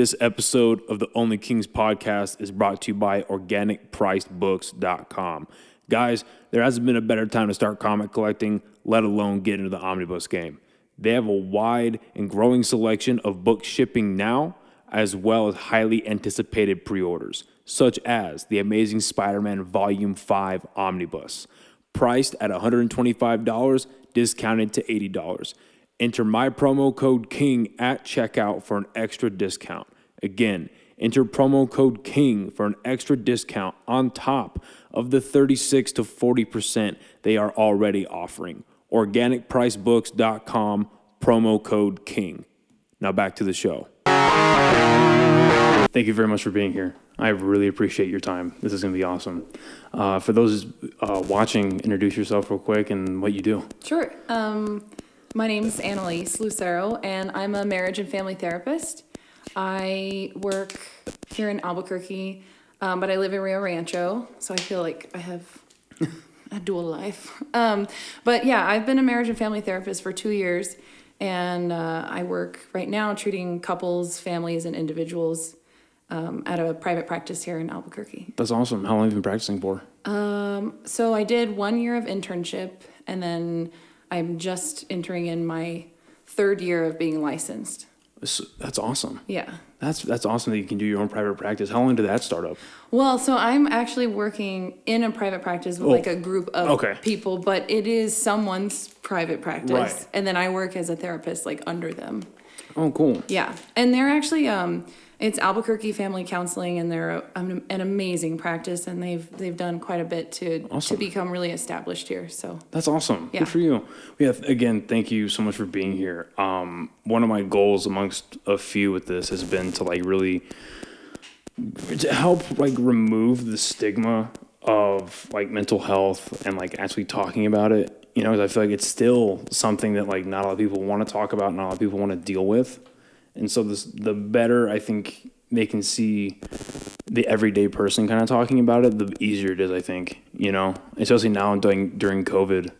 This episode of the OnlyKings podcast is brought to you by OrganicPricedBooks.com. Guys, there hasn't been a better time to start comic collecting, let alone get into the omnibus game. They have a wide and growing selection of books shipping now, as well as highly anticipated pre-orders, such as the Amazing Spider-Man Volume 5 Omnibus, priced at $125, discounted to $80. Enter my promo code KING at checkout for an extra discount. Again, enter promo code KING for an extra discount on top of the 36 to 40% they are already offering. OrganicPricedBooks.com, promo code KING. Now back to the show. Thank you very much for being here. I really appreciate your time. This is going to be awesome. For those watching, introduce yourself real quick and what you do. Sure. My name is Annalyse Lucero, and I'm a marriage and family therapist. I work here in Albuquerque, but I live in Rio Rancho, so I feel like I have a dual life. But yeah, I've been a marriage and family therapist for 2 years, and I work right now treating couples, families, and individuals at a private practice here in Albuquerque. That's awesome. How long have you been practicing for? So I did 1 year of internship, and then I'm just entering in my 3rd year of being licensed. That's awesome. Yeah. That's awesome that you can do your own private practice. How long did that start up? Well, so I'm actually working in a private practice with like a group of people, but it is someone's private practice. Right. And then I work as a therapist like under them. Oh, cool. Yeah. And they're actually it's Albuquerque Family Counseling, and they're an amazing practice, and they've done quite a bit to become really established here. So that's awesome. Yeah. Good for you. Yeah. Again, thank you so much for being here. One of my goals amongst a few with this has been to really to help remove the stigma of mental health and actually talking about it. You know, 'cause I feel like it's still something that not a lot of people want to talk about, not a lot of people want to deal with. And so the better I think they can see the everyday person kind of talking about it, the easier it is, I think, especially now during COVID.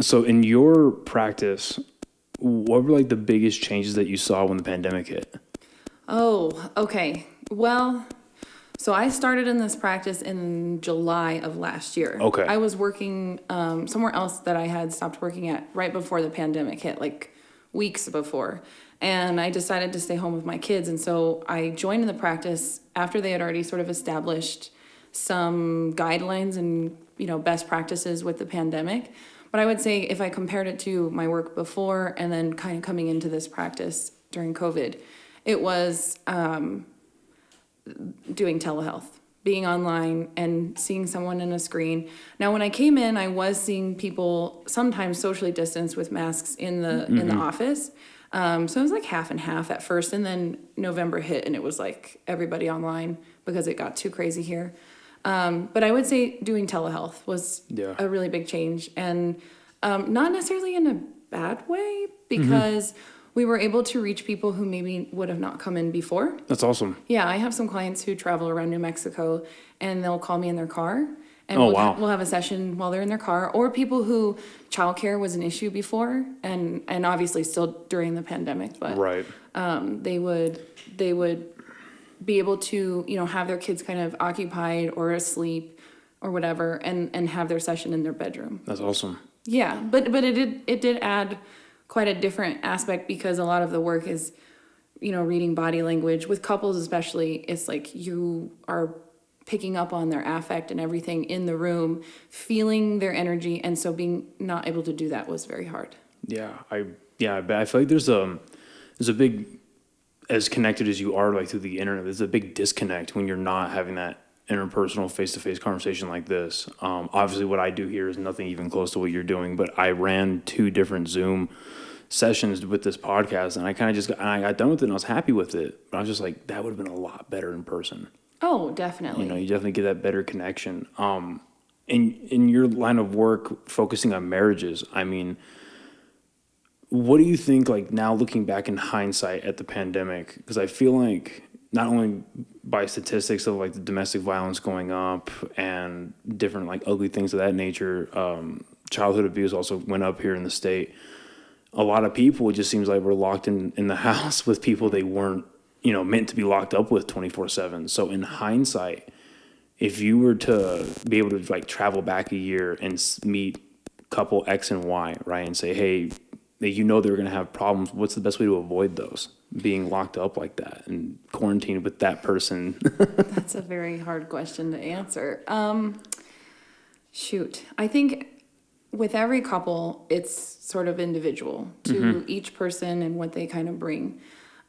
So in your practice, what were the biggest changes that you saw when the pandemic hit? Oh, okay. Well, so I started in this practice in July of last year. Okay. I was working somewhere else that I had stopped working at right before the pandemic hit, weeks before. And I decided to stay home with my kids. And so I joined in the practice after they had already sort of established some guidelines and, best practices with the pandemic. But I would say if I compared it to my work before and then kind of coming into this practice during COVID, it was doing telehealth, being online and seeing someone in a screen. Now, when I came in, I was seeing people sometimes socially distanced with masks in the office. So it was half and half at first, and then November hit and it was everybody online because it got too crazy here. But I would say doing telehealth was a really big change, and not necessarily in a bad way, because we were able to reach people who maybe would have not come in before. That's awesome. Yeah, I have some clients who travel around New Mexico, and they'll call me in their car. And we'll have a session while they're in their car, or people who childcare was an issue before, and obviously still during the pandemic, but right. They would be able to have their kids kind of occupied or asleep or whatever, and have their session in their bedroom. That's awesome. Yeah, but it did add quite a different aspect, because a lot of the work is reading body language with couples, especially. It's you are picking up on their affect and everything in the room, feeling their energy, and so being not able to do that was very hard. Yeah, I feel like there's a big, as connected as you are through the internet, there's a big disconnect when you're not having that interpersonal face-to-face conversation like this. Obviously what I do here is nothing even close to what you're doing, but I ran 2 different Zoom sessions with this podcast, and I kind of I got done with it and I was happy with it, but I was just that would have been a lot better in person. Oh, definitely. You definitely get that better connection. In your line of work, focusing on marriages, what do you think, now looking back in hindsight at the pandemic? Because I feel not only by statistics of the domestic violence going up and different ugly things of that nature, childhood abuse also went up here in the state. A lot of people, it just seems were locked in the house with people they weren't meant to be locked up with 24/7. So in hindsight, if you were to be able to like travel back a year and meet couple X and Y, right, and say, hey, they're going to have problems, what's the best way to avoid those? Being locked up like that and quarantined with that person. That's a very hard question to answer. Shoot. I think with every couple, it's sort of individual to each person and what they kind of bring.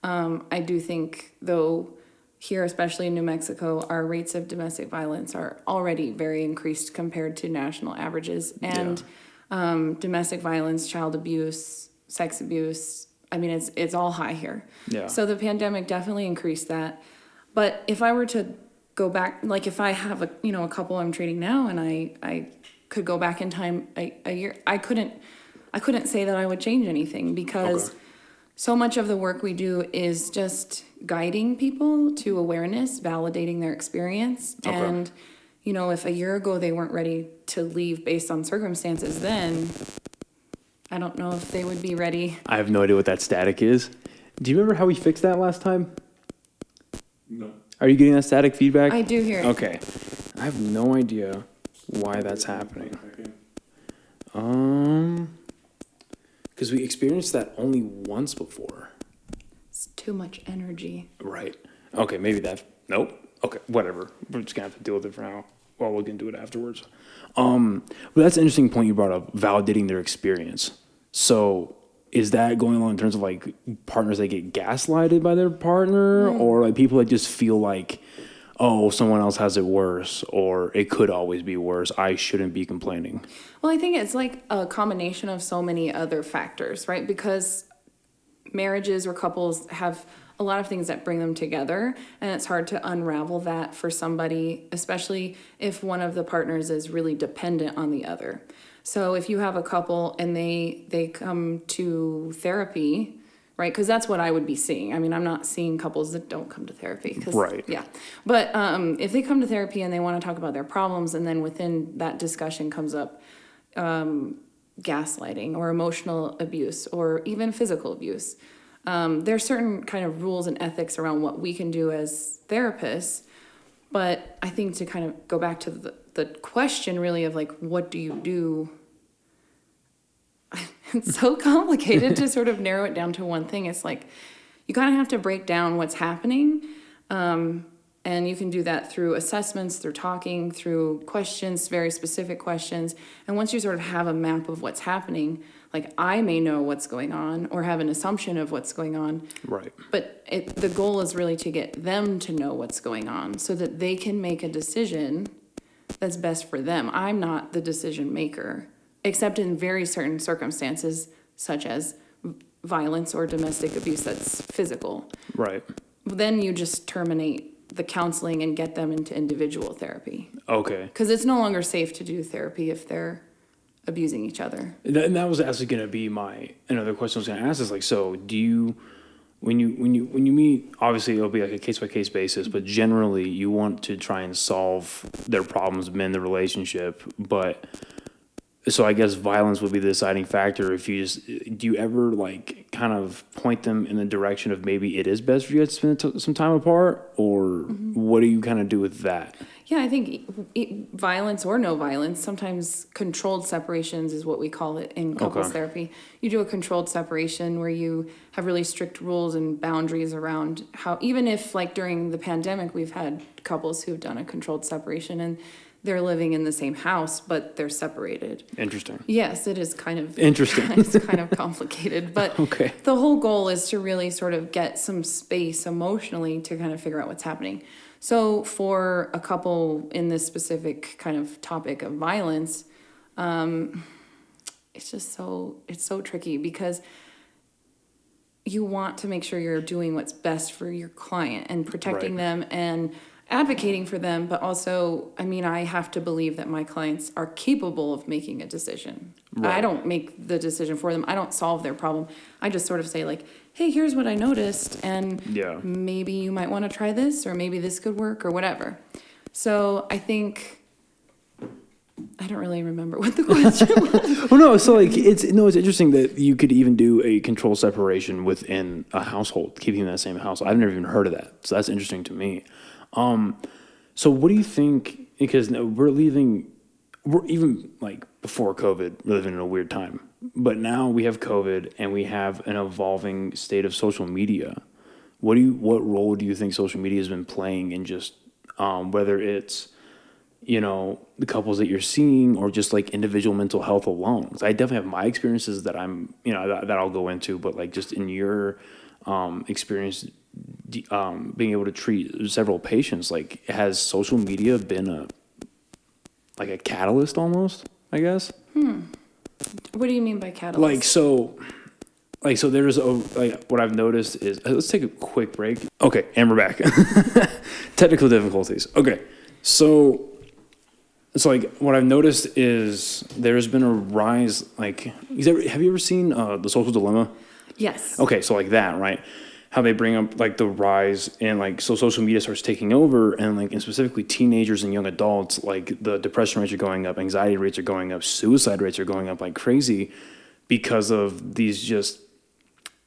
I do think, though, here, especially in New Mexico, our rates of domestic violence are already very increased compared to national averages. And domestic violence, child abuse, sex abuse, I mean, it's all high here. Yeah. So the pandemic definitely increased that. But if I were to go back, like if I have a couple I'm treating now and I could go back in time a year, I couldn't say that I would change anything because so much of the work we do is just guiding people to awareness, validating their experience. Okay. And, if a year ago they weren't ready to leave based on circumstances, then I don't know if they would be ready. I have no idea what that static is. Do you remember how we fixed that last time? No. Are you getting that static feedback? I do hear it. Okay. I have no idea why that's happening. Because we experienced that only once before. It's too much energy. Right. Okay, maybe that. Nope. Okay, whatever. We're just going to have to deal with it for now. Well, we'll get into it afterwards. But that's an interesting point you brought up, validating their experience. So is that going on in terms of like partners that get gaslighted by their partner or like people that just feel like, oh, someone else has it worse or it could always be worse. I shouldn't be complaining. Well, I think it's like a combination of so many other factors, right? Because marriages or couples have a lot of things that bring them together, and it's hard to unravel that for somebody, especially if one of the partners is really dependent on the other. So if you have a couple and they come to therapy, right? Because that's what I would be seeing. I mean, I'm not seeing couples that don't come to therapy. Right. Yeah. But if they come to therapy and they want to talk about their problems, and then within that discussion comes up gaslighting or emotional abuse or even physical abuse, there's certain kind of rules and ethics around what we can do as therapists. But I think to kind of go back to the question really of like, what do you do? It's so complicated to sort of narrow it down to one thing. It's like, you kind of have to break down what's happening. And you can do that through assessments, through talking, through questions, very specific questions. And once you sort of have a map of what's happening, like I may know what's going on or have an assumption of what's going on. Right. But the goal is really to get them to know what's going on so that they can make a decision that's best for them. I'm not the decision maker, except in very certain circumstances, such as violence or domestic abuse that's physical. Right. Then you just terminate the counseling and get them into individual therapy. Okay. Because it's no longer safe to do therapy if they're abusing each other. And that was actually going to be another question I was going to ask is like, so do you, when you meet, obviously it'll be like a case by case basis, but generally you want to try and solve their problems, mend the relationship. But so I guess violence would be the deciding factor. Do you ever like kind of point them in the direction of maybe it is best for you guys to spend some time apart, or what do you kind of do with that? Yeah, I think violence or no violence, sometimes controlled separations is what we call it in couples therapy. You do a controlled separation where you have really strict rules and boundaries around how, even if like during the pandemic, we've had couples who've done a controlled separation and they're living in the same house, but they're separated. Interesting. Yes, it is kind of interesting. It's kind of complicated, but Okay. The whole goal is to really sort of get some space emotionally to kind of figure out what's happening. So for a couple in this specific kind of topic of violence, it's so tricky because you want to make sure you're doing what's best for your client and protecting them and advocating for them, but also, I mean, I have to believe that my clients are capable of making a decision. Right. I don't make the decision for them. I don't solve their problem. I just sort of say like, hey, here's what I noticed, and maybe you might want to try this, or maybe this could work, or whatever. So I think I don't really remember what the question was. Oh no, so like it's interesting that you could even do a control separation within a household, keeping in that same house. I've never even heard of that, so that's interesting to me. So what do you think? Because we're even like before COVID, we're living in a weird time, but now we have COVID and we have an evolving state of social media. What role do you think social media has been playing in just whether it's the couples that you're seeing or just like individual mental health alone? 'Cause I definitely have my experiences that I'm, that I'll go into, but like just in your experience, being able to treat several patients, like has social media been a catalyst almost, I guess? What do you mean by catalyst? So there's what I've noticed is, let's take a quick break. Okay, and we're back. Technical difficulties. Okay, so like what I've noticed is there's been a rise. Like, have you ever seen The Social Dilemma? Yes. Okay, so like that, right? How they bring up like the rise and like so social media starts taking over and specifically teenagers and young adults, like the depression rates are going up, anxiety rates are going up, suicide rates are going up like crazy because of these just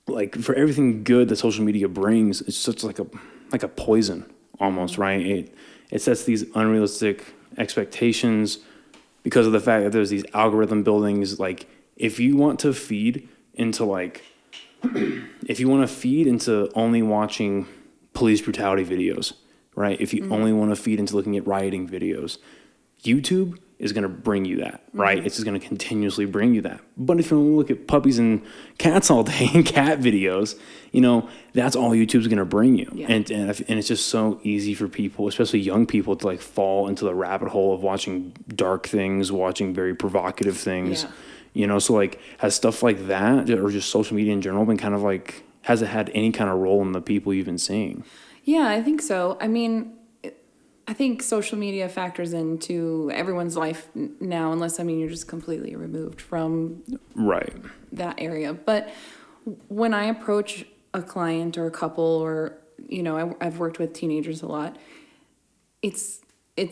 like for everything good that social media brings, it's such like a poison almost, right? It sets these unrealistic expectations because of the fact that there's these algorithm buildings. Like if you want to feed into only watching police brutality videos, right? If you only want to feed into looking at rioting videos, YouTube is going to bring you that, right? It's just going to continuously bring you that. But if you only look at puppies and cats all day and cat videos, that's all YouTube's going to bring you. Yeah. And it's just so easy for people, especially young people, to like fall into the rabbit hole of watching dark things, watching very provocative things. Yeah. So like has stuff like that or just social media in general been kind of like, has it had any kind of role in the people you've been seeing? Yeah, I think so. I mean, I think social media factors into everyone's life now, unless, you're just completely removed from that area. But when I approach a client or a couple or, I've worked with teenagers a lot, it's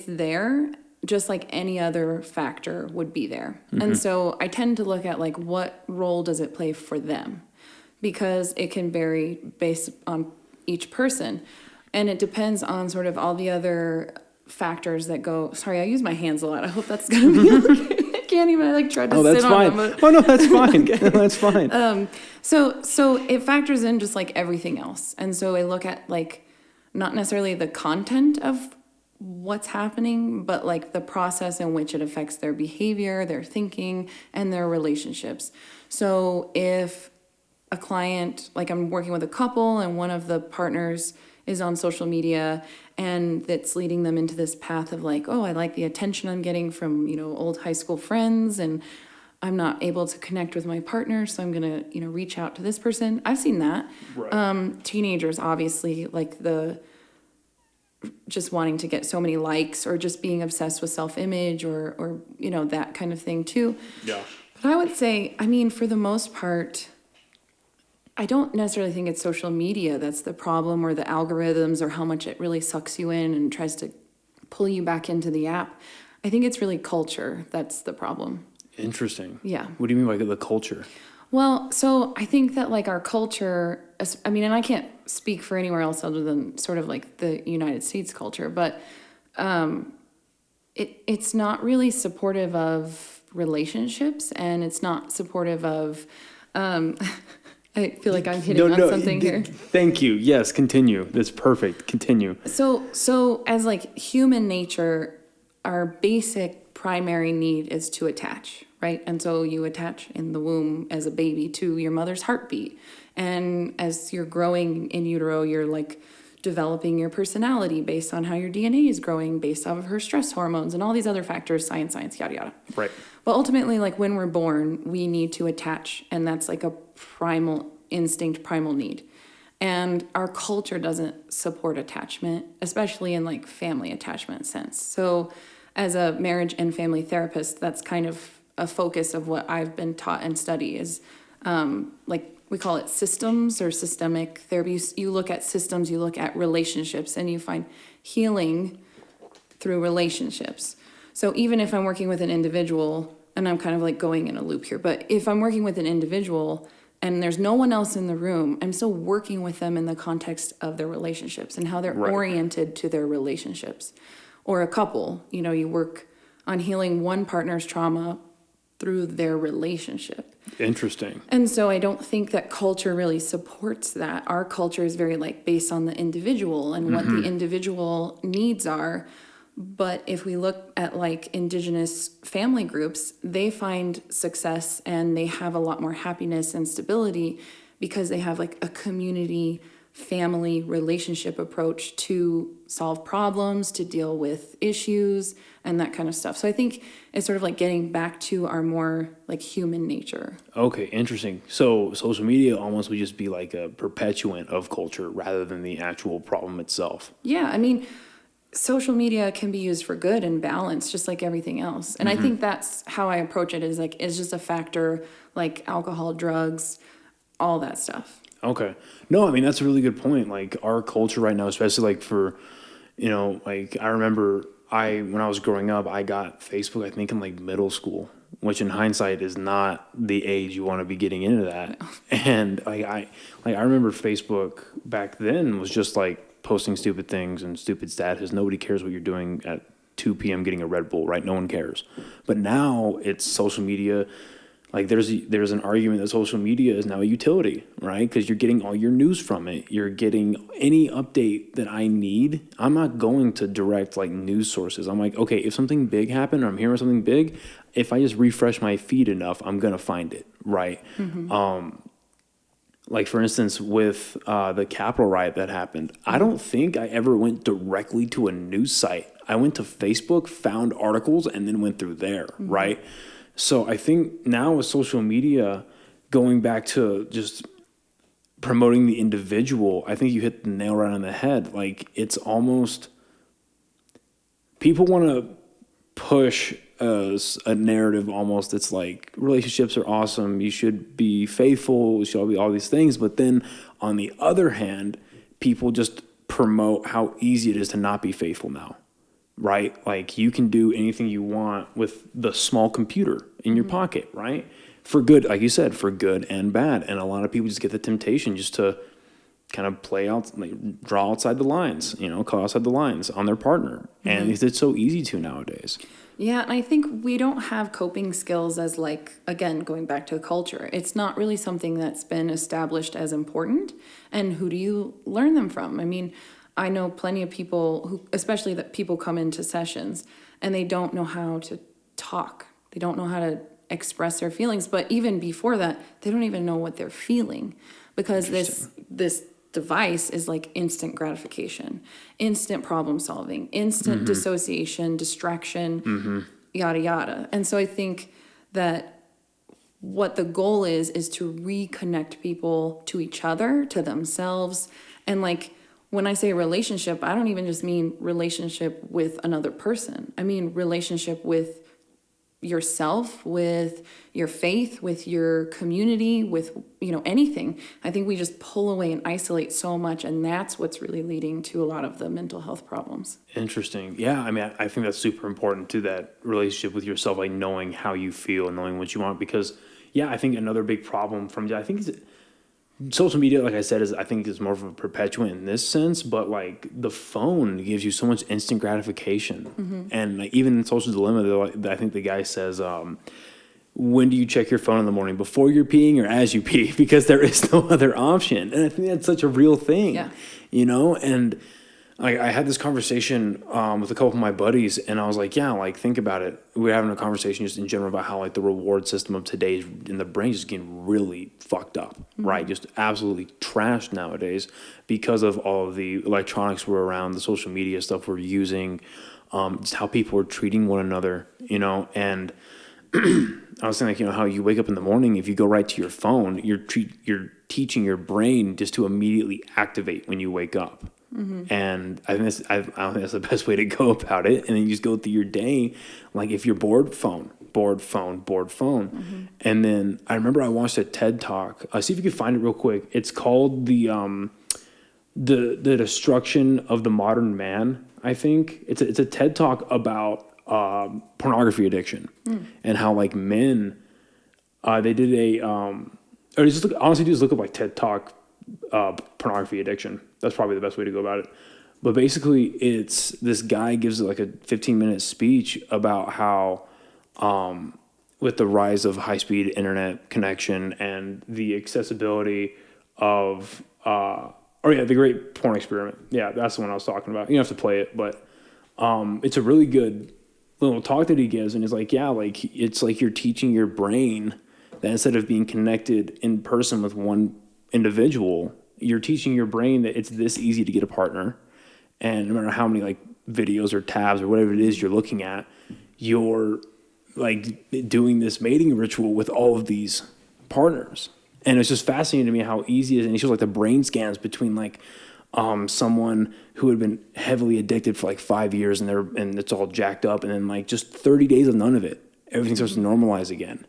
there just like any other factor would be there. And so I tend to look at like what role does it play for them, because it can vary based on each person. And it depends on sort of all the other factors that go. Sorry, I use my hands a lot. I hope that's going to be okay. I can't even try to sit on them. Oh, no, that's fine. That's fine. So it factors in just like everything else. And so I look at like not necessarily the content of what's happening, but like the process in which it affects their behavior, their thinking, and their relationships. So if a client, like I'm working with a couple and one of the partners is on social media and that's leading them into this path of like, oh, I like the attention I'm getting from, old high school friends and I'm not able to connect with my partner, so I'm going to, reach out to this person. I've seen that. Right. Teenagers, obviously, like just wanting to get so many likes or just being obsessed with self-image or that kind of thing too. Yeah. But I would say, for the most part, I don't necessarily think it's social media that's the problem or the algorithms or how much it really sucks you in and tries to pull you back into the app. I think it's really culture that's the problem. Interesting. Yeah. What do you mean by the culture? Well, so I think that like our culture, and I can't speak for anywhere else other than sort of like the United States culture, but it's not really supportive of relationships and it's not supportive of I feel like I'm hitting on something here. Thank you. Yes, continue. That's perfect. Continue. So as like human nature, our basic primary need is to attach, right? And so you attach in the womb as a baby to your mother's heartbeat. And as you're growing in utero, you're like developing your personality based on how your DNA is growing based off of her stress hormones and all these other factors, science, yada, yada. Right. But ultimately, like when we're born, we need to attach, and that's like a primal instinct, primal need. And our culture doesn't support attachment, especially in like family attachment sense. So as a marriage and family therapist, that's kind of a focus of what I've been taught and study is like we call it systems or systemic therapy. You look at systems, you look at relationships, and you find healing through relationships. So even if I'm working with an individual, and I'm kind of like going in a loop here, but if I'm working with an individual and there's no one else in the room, I'm still working with them in the context of their relationships and how they're oriented to their relationships. Or a couple, you work on healing one partner's trauma through their relationship. Interesting. And so I don't think that culture really supports that. Our culture is very based on the individual and what the individual needs are. But if we look at indigenous family groups, they find success and they have a lot more happiness and stability because they have a community family relationship approach to solve problems, to deal with issues and that kind of stuff. So I think it's sort of getting back to our more human nature. Okay, interesting. So social media almost would just be like a perpetuant of culture rather than the actual problem itself. Yeah, I mean, social media can be used for good and balance, just like everything else. And I think that's how I approach it, is it's just a factor like alcohol, drugs, all that stuff. Okay. No, I mean, that's a really good point. Our culture right now, especially for, I remember when I was growing up, I got Facebook, I think in middle school, which in hindsight is not the age you want to be getting into that. No. And I remember Facebook back then was just posting stupid things and stupid status. Nobody cares what you're doing at 2 p.m. getting a Red Bull, right? No one cares. But now it's social media. There's an argument that social media is now a utility, right? Because you're getting all your news from it. You're getting any update that I need. I'm not going to direct news sources. I'm okay, if something big happened or I'm hearing something big, if I just refresh my feed enough, I'm going to find it, right? For instance, with the Capitol riot that happened, I don't think I ever went directly to a news site. I went to Facebook, found articles, and then went through there, right? So I think now with social media, going back to just promoting the individual, I think you hit the nail right on the head. It's almost, people want to push a narrative almost that's relationships are awesome, you should be faithful, you should be all these things. But then on the other hand, people just promote how easy it is to not be faithful now. Right? You can do anything you want with the small computer in your pocket, right? For good, like you said, for good and bad. And a lot of people just get the temptation just to kind of play out, draw outside the lines, call outside the lines on their partner. And it's so easy to nowadays. Yeah, and I think we don't have coping skills as again, going back to the culture. It's not really something that's been established as important. And who do you learn them from? I mean, I know plenty of people who, especially that people come into sessions and they don't know how to talk. They don't know how to express their feelings. But even before that, they don't even know what they're feeling, because this device is instant gratification, instant problem solving, instant dissociation, distraction, yada, yada. And so I think that what the goal is to reconnect people to each other, to themselves. And when I say relationship, I don't even just mean relationship with another person. I mean relationship with yourself, with your faith, with your community, with anything. I think we just pull away and isolate so much, and that's what's really leading to a lot of the mental health problems. Interesting. Yeah, I mean, I think that's super important to that relationship with yourself, knowing how you feel and knowing what you want. Because I think another big problem social media, like I said, is more of a perpetuant in this sense, but the phone gives you so much instant gratification. And even in Social Dilemma, I think the guy says, when do you check your phone in the morning? Before you're peeing or as you pee? Because there is no other option. And I think that's such a real thing, and I had this conversation with a couple of my buddies, and I was think about it. We were having a conversation just in general about how the reward system of today in the brain is getting really fucked up, right? Just absolutely trashed nowadays because of all of the electronics we're around, the social media stuff we're using, just how people are treating one another, and I was saying how you wake up in the morning, if you go right to your phone, you're teaching your brain just to immediately activate when you wake up. And I don't think that's the best way to go about it. And then you just go through your day, if you're bored, phone. And then I remember I watched a TED Talk. See if you can find it real quick. It's called the Destruction of the Modern Man. I think it's a TED Talk about pornography addiction and how like men, they did or just honestly just look up like TED Talk, pornography addiction. That's probably the best way to go about it. But basically it's this guy gives like a 15-minute speech about how, with the rise of high-speed internet connection and the accessibility of, the Great Porn Experiment. Yeah, that's the one I was talking about. You don't have to play it, but it's a really good little talk that he gives, and it's like, yeah, like it's like you're teaching your brain that instead of being connected in person with one individual, you're teaching your brain that it's this easy to get a partner, and no matter how many like videos or tabs or whatever it is you're looking at, you're like doing this mating ritual with all of these partners. And it's just fascinating to me how easy it is. And he shows like the brain scans between like someone who had been heavily addicted for like 5 years and it's all jacked up, and then like just 30 days of none of it, everything starts to normalize again.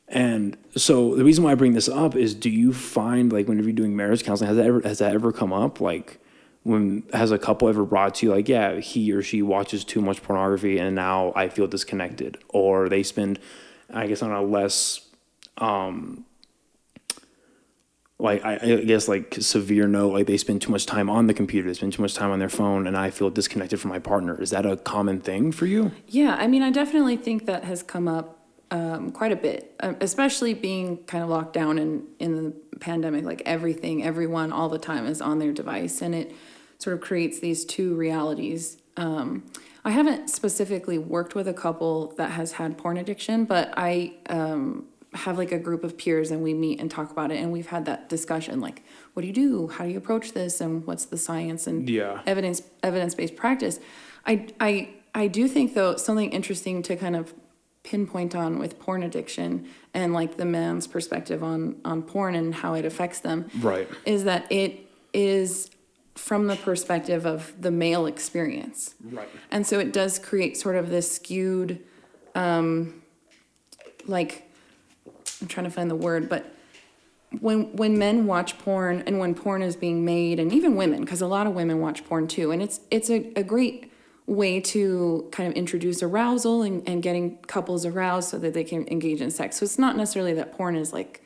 And so the reason why I bring this up is, do you find like whenever you're doing marriage counseling, has that ever come up? Like, has a couple ever brought to you like, yeah, he or she watches too much pornography and now I feel disconnected, or they spend, I guess on a less, like I guess like severe note, like they spend too much time on the computer, they spend too much time on their phone, and I feel disconnected from my partner. Is that a common thing for you? Yeah, I mean, I definitely think that has come up quite a bit, especially being kind of locked down in the pandemic. Like everyone all the time is on their device, and it sort of creates these two realities. I haven't specifically worked with a couple that has had porn addiction, but I have like a group of peers, and we meet and talk about it, and we've had that discussion, like, what do you do? How do you approach this? And what's the science and evidence-based practice? I do think, though, something interesting to kind of pinpoint on with porn addiction and like the man's perspective on porn and how it affects them, right, is that it is from the perspective of the male experience. Right. And so it does create sort of this skewed, like, I'm trying to find the word, but when men watch porn and when porn is being made, and even women, because a lot of women watch porn too, and it's a great way to kind of introduce arousal and getting couples aroused so that they can engage in sex. So it's not necessarily that porn is like,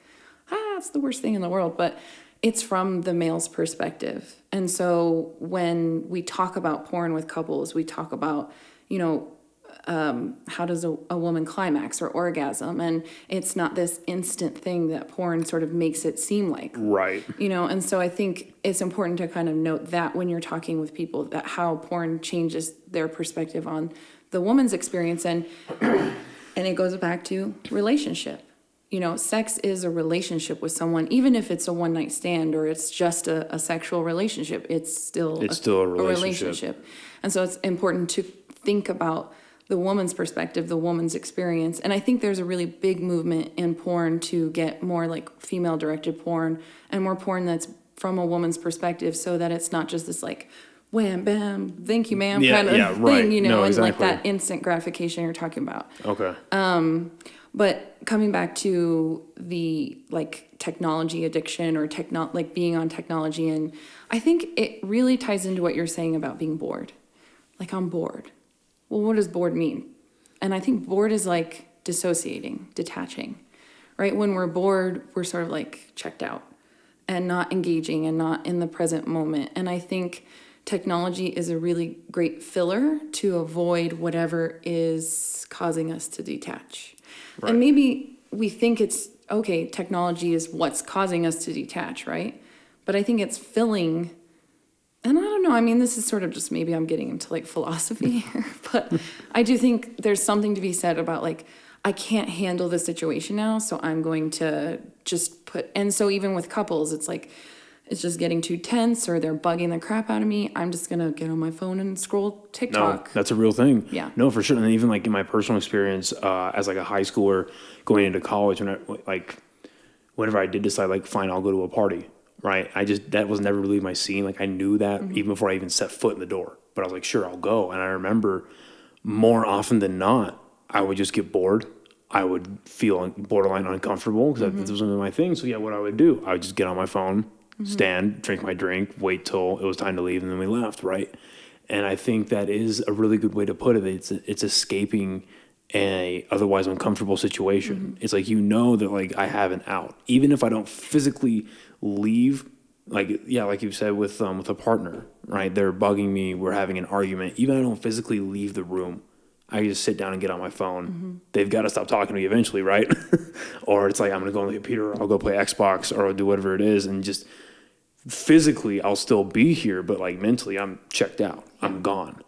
it's the worst thing in the world, but it's from the male's perspective. And so when we talk about porn with couples, we talk about, how does a woman climax or orgasm? And it's not this instant thing that porn sort of makes it seem like. Right. And so I think it's important to kind of note that when you're talking with people, that how porn changes their perspective on the woman's experience. And it goes back to relationship. Sex is a relationship with someone, even if it's a one-night stand or it's just a sexual relationship, it's still a relationship. And so it's important to think about the woman's perspective, the woman's experience. And I think there's a really big movement in porn to get more like female-directed porn and more porn that's from a woman's perspective, so that it's not just this like wham, bam, thank you, ma'am kind of thing, right. And exactly. like that instant gratification you're talking about. Okay. But coming back to the like technology addiction or like being on technology, and I think it really ties into what you're saying about being bored. Like, I'm bored. Well, what does bored mean? And I think bored is like dissociating, detaching, right? When we're bored, we're sort of like checked out and not engaging and not in the present moment. And I think technology is a really great filler to avoid whatever is causing us to detach. Right. And maybe we think it's, okay, technology is what's causing us to detach, right? But I think it's filling, and I don't know, I mean, this is sort of just, maybe I'm getting into like philosophy here, but I do think there's something to be said about like, I can't handle the situation now, so I'm going to just and so even with couples, it's like, it's just getting too tense or they're bugging the crap out of me. I'm just going to get on my phone and scroll TikTok. No, that's a real thing. Yeah. No, for sure. And even like in my personal experience as like a high schooler going into college, whenever I did decide like, fine, I'll go to a party, right? That was never really my scene. Like I knew that even before I even set foot in the door, but I was like, sure, I'll go. And I remember more often than not, I would just get bored. I would feel borderline uncomfortable because this wasn't my thing. So yeah, what I would do, I would just get on my phone, stand, drink my drink, wait till it was time to leave, and then we left, right? And I think that is a really good way to put it. It's escaping a otherwise uncomfortable situation. It's like, that like I have an out, even if I don't physically leave. Like, yeah, like you said with a partner, right? They're bugging me. We're having an argument. Even if I don't physically leave the room, I just sit down and get on my phone. They've got to stop talking to me eventually, right? Or it's like, I'm going to go on the computer, or I'll go play Xbox, or I'll do whatever it is. And just physically, I'll still be here, but like mentally, I'm checked out. I'm gone.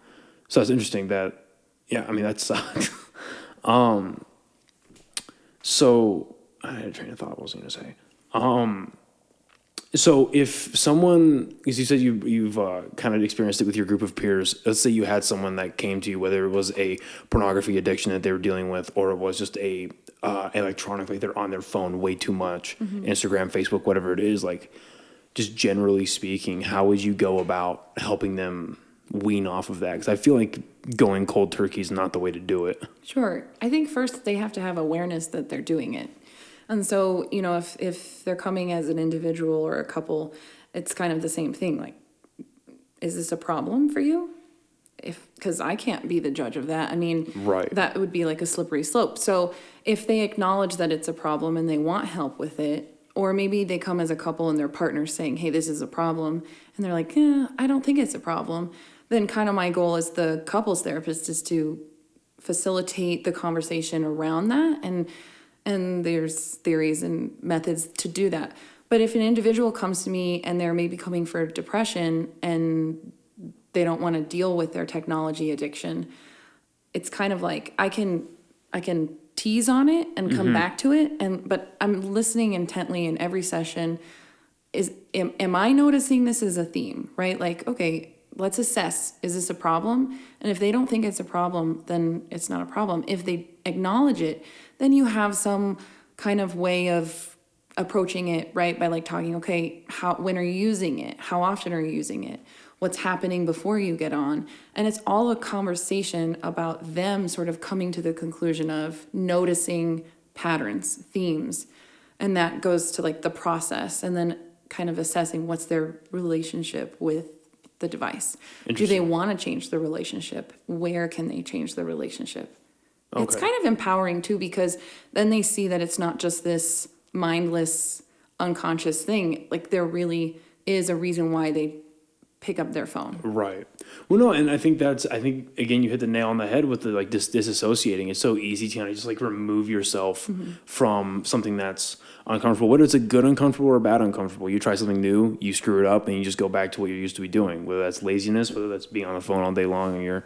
So it's interesting that, yeah, I mean, that sucks. So I had a train of thought. What was I going to say? So if someone, because you said you've kind of experienced it with your group of peers, let's say you had someone that came to you, whether it was a pornography addiction that they were dealing with, or it was just a electronic, like they're on their phone way too much, Instagram, Facebook, whatever it is, like just generally speaking, how would you go about helping them wean off of that? Because I feel like going cold turkey is not the way to do it. Sure. I think first they have to have awareness that they're doing it. And so, if they're coming as an individual or a couple, it's kind of the same thing. Like, is this a problem for you? Because I can't be the judge of that. I mean, right. That would be like a slippery slope. So if they acknowledge that it's a problem and they want help with it, or maybe they come as a couple and their partner's saying, hey, this is a problem, and they're like, I don't think it's a problem, then kind of my goal as the couples therapist is to facilitate the conversation around that, and there's theories and methods to do that. But if an individual comes to me and they're maybe coming for depression and they don't want to deal with their technology addiction, it's kind of like I can tease on it and come back to it, but I'm listening intently in every session. Am I noticing this as a theme, right? Like, okay, let's assess, is this a problem? And if they don't think it's a problem, then it's not a problem. If they acknowledge it, then you have some kind of way of approaching it, right? By like talking, okay, when are you using it? How often are you using it? What's happening before you get on? And it's all a conversation about them sort of coming to the conclusion of noticing patterns, themes. And that goes to like the process, and then kind of assessing what's their relationship with the device. Do they want to change the relationship? Where can they change the relationship? Okay. It's kind of empowering too, because then they see that it's not just this mindless, unconscious thing. Like there really is a reason why they pick up their phone. Right. Well, no, and I think again, you hit the nail on the head with the like disassociating. It's so easy to kind of just like remove yourself from something that's uncomfortable, whether it's a good uncomfortable or a bad uncomfortable. You try something new, you screw it up, and you just go back to what you're used to be doing, whether that's laziness, whether that's being on the phone all day long, or your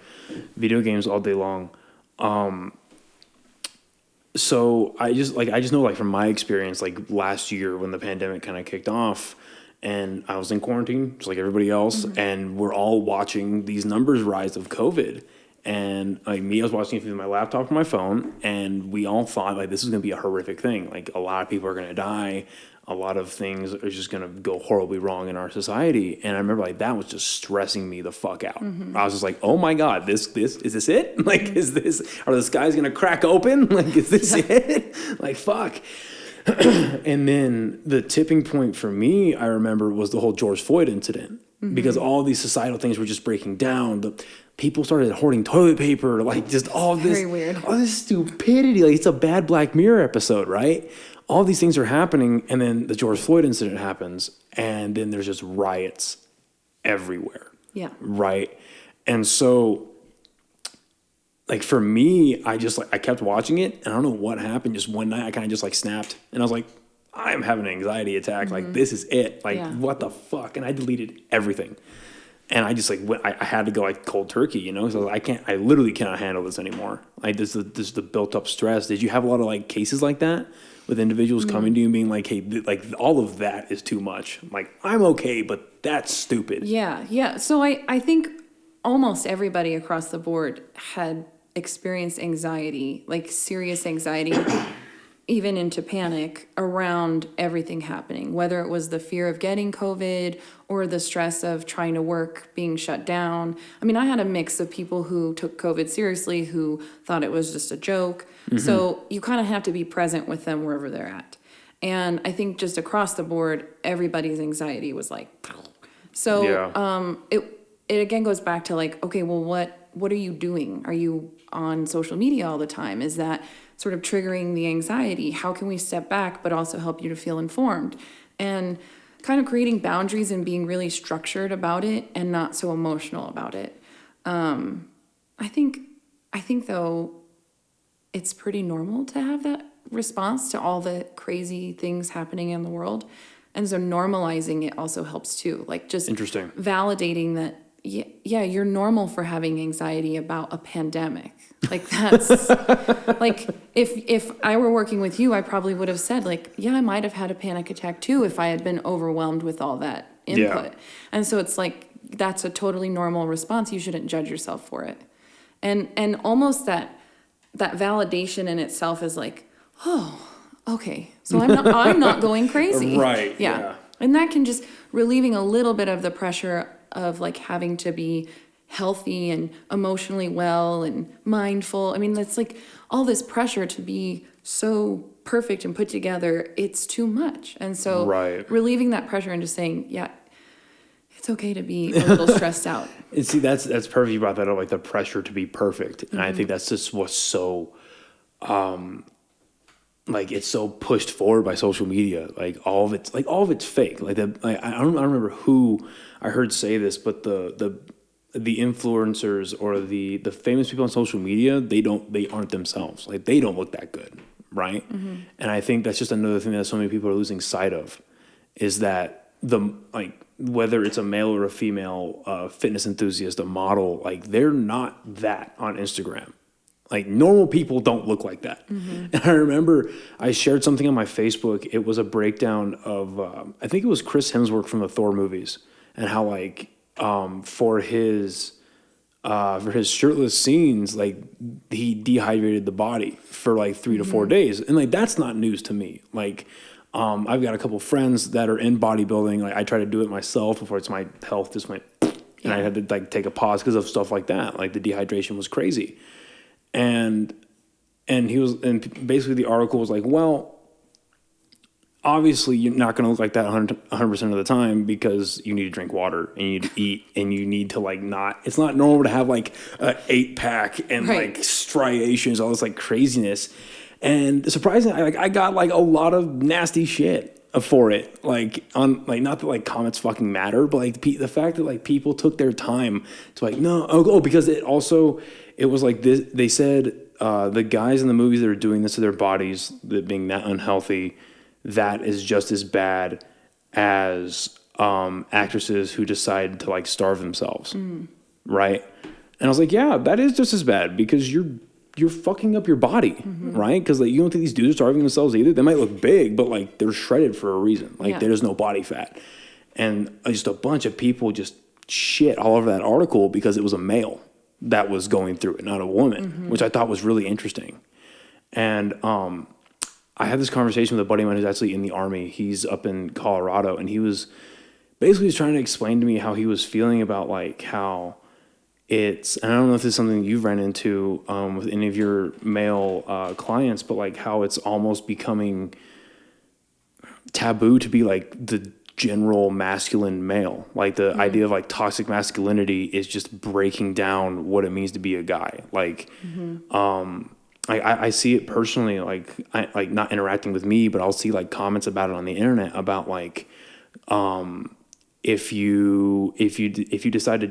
video games all day long. So I just know, like, from my experience, like last year when the pandemic kind of kicked off and I was in quarantine just like everybody else, and we're all watching these numbers rise of COVID. And like me, I was watching it through my laptop or my phone, and we all thought like this is going to be a horrific thing. Like a lot of people are going to die. A lot of things are just going to go horribly wrong in our society. And I remember like that was just stressing me the fuck out. I was just like, oh my God, this is this it? Like, are the skies going to crack open? Like, is this it? Like, fuck. And then the tipping point for me, I remember, was the whole George Floyd incident, because all these societal things were just breaking down. The people started hoarding toilet paper, like just all this, very weird. All this stupidity. Like it's a bad Black Mirror episode, right? All these things are happening, and then the George Floyd incident happens, and then there's just riots everywhere. Yeah. Right? And so, like, for me, I kept watching it, and I don't know what happened. Just one night, I kind of just, like, snapped, and I was like, I'm having an anxiety attack. Like, this is it. Like, what the fuck? And I deleted everything. And I just, like, I had to go, like, cold turkey, you know? So I literally cannot handle this anymore. Like, this is the built-up stress. Did you have a lot of, like, cases like that? With individuals coming to you and being like, hey, like all of that is too much. I'm like, I'm okay, but that's stupid. Yeah. So I think almost everybody across the board had experienced anxiety, like serious anxiety, even into panic around everything happening, whether it was the fear of getting COVID or the stress of trying to work being shut down. I mean, I had a mix of people who took COVID seriously, who thought it was just a joke. So you kind of have to be present with them wherever they're at. And I think just across the board, everybody's anxiety was like, so it again goes back to like, okay, well, what are you doing? Are you on social media all the time? Is that sort of triggering the anxiety? How can we step back but also help you to feel informed? And kind of creating boundaries and being really structured about it and not so emotional about it. I think though, it's pretty normal to have that response to all the crazy things happening in the world. And so normalizing it also helps too. Like just Interesting. validating that, yeah, you're normal for having anxiety about a pandemic. Like that's like if I were working with you, I probably would have said like, yeah, I might have had a panic attack too if I had been overwhelmed with all that input. Yeah. And so it's like that's a totally normal response. You shouldn't judge yourself for it. And almost that validation in itself is like, oh, okay. So I'm not going crazy. Right. Yeah. And that can just relieving a little bit of the pressure of like having to be healthy and emotionally well and mindful. I mean, that's like all this pressure to be so perfect and put together. It's too much. And so relieving that pressure and just saying, yeah, it's okay to be a little stressed out. And see, that's perfect. You brought that up, like the pressure to be perfect. And I think that's just what's so, like it's so pushed forward by social media. Like all of it's fake. Like I don't remember who I heard say this, but the influencers or the famous people on social media, they aren't themselves. Like they don't look that good, right? And I think that's just another thing that so many people are losing sight of, is that whether it's a male or a female fitness enthusiast, a model, like they're not that on Instagram. Like normal people don't look like that. And I remember I shared something on my Facebook. It was a breakdown of I think it was Chris Hemsworth from the Thor movies, and how like for his shirtless scenes, like he dehydrated the body for like 3 to 4 days, and like that's not news to me. Like I've got a couple friends that are in bodybuilding. Like I try to do it myself before it's my health just went, and I had to like take a pause because of stuff like that. Like the dehydration was crazy. And basically the article was like, well, obviously you're not going to look like that 100% of the time because you need to drink water and you need to eat and you need to like it's not normal to have like an 8-pack and like striations, all this like craziness. And surprisingly, I got like a lot of nasty shit for it. Like on like, not that like comments fucking matter, but like the fact that like people took their time to like, no, because it was like this, they said the guys in the movies that are doing this to their bodies, that being that unhealthy, that is just as bad as actresses who decide to like starve themselves, right? And I was like, yeah, that is just as bad because you're fucking up your body, right? Because like you don't think these dudes are starving themselves either. They might look big, but like they're shredded for a reason. Like there's no body fat, and just a bunch of people just shit all over that article because it was a male that was going through it, not a woman, which I thought was really interesting. And I had this conversation with a buddy of mine who's actually in the Army. He's up in Colorado, and he was basically trying to explain to me how he was feeling about like how it's, and I don't know if this is something you've ran into with any of your male clients, but like how it's almost becoming taboo to be like the general masculine male. Like the idea of like toxic masculinity is just breaking down what it means to be a guy. Like, I see it personally, like not interacting with me, but I'll see like comments about it on the internet about like, if you decide to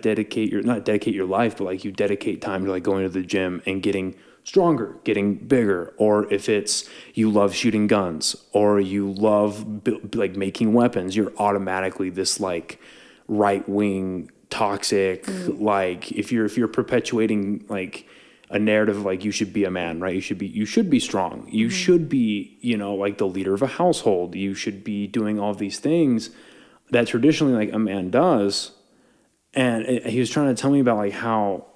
not dedicate your life, but like you dedicate time to like going to the gym and getting stronger, getting bigger, or if it's you love shooting guns or you love like making weapons, you're automatically this like right wing toxic. Like if you're perpetuating like a narrative of like you should be a man, right? You should be strong. You should be, like the leader of a household. You should be doing all these things that traditionally like a man does. And he was trying to tell me about like how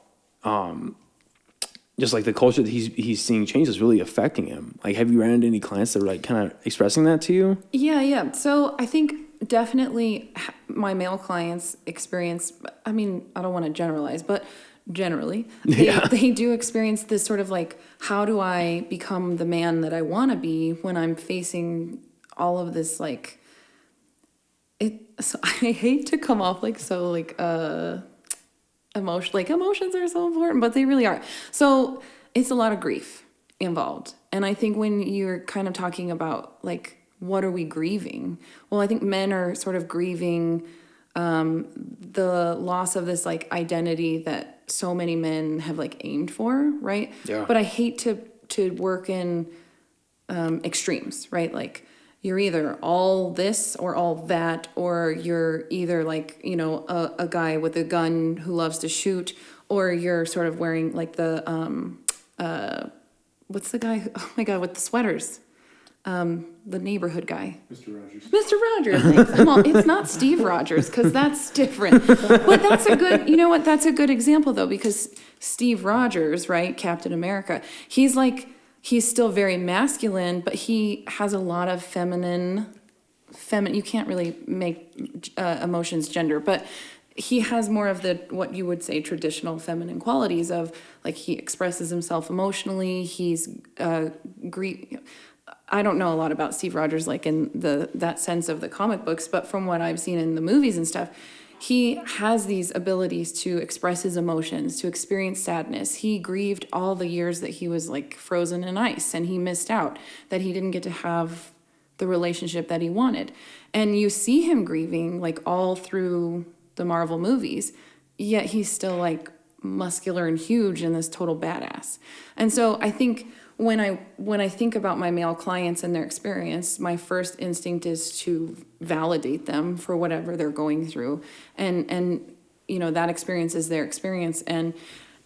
just like the culture that he's seeing change is really affecting him. Like, have you ran into any clients that were like kind of expressing that to you? Yeah. So I think definitely my male clients experience, I mean, I don't want to generalize, but generally they do experience this sort of like, how do I become the man that I want to be when I'm facing all of this like, so I hate to come off like so like emotions are so important, but they really are. So it's a lot of grief involved. And I think when you're kind of talking about like, what are we grieving? Well, I think men are sort of grieving the loss of this like identity that so many men have like aimed for, right? Yeah. But I hate to work in extremes, right? Like you're either all this or all that, or you're either like, you know, a guy with a gun who loves to shoot, or you're sort of wearing like the what's the guy? Oh my God, with the sweaters. The neighborhood guy. Mr. Rogers. Mr. Rogers. Thanks. Well, it's not Steve Rogers because that's different. But that's a good, you know what? That's a good example though, because Steve Rogers, right? Captain America. He's still very masculine, but he has a lot of feminine, you can't really make emotions gender, but he has more of the, what you would say, traditional feminine qualities of like, he expresses himself emotionally. He's, I don't know a lot about Steve Rogers, like in that sense of the comic books, but from what I've seen in the movies and stuff, he has these abilities to express his emotions, to experience sadness. He grieved all the years that he was like frozen in ice, and he missed out that he didn't get to have the relationship that he wanted. And you see him grieving like all through the Marvel movies, yet he's still like muscular and huge and this total badass. And so I think when I think about my male clients and their experience, my first instinct is to validate them for whatever they're going through, and you know, that experience is their experience, and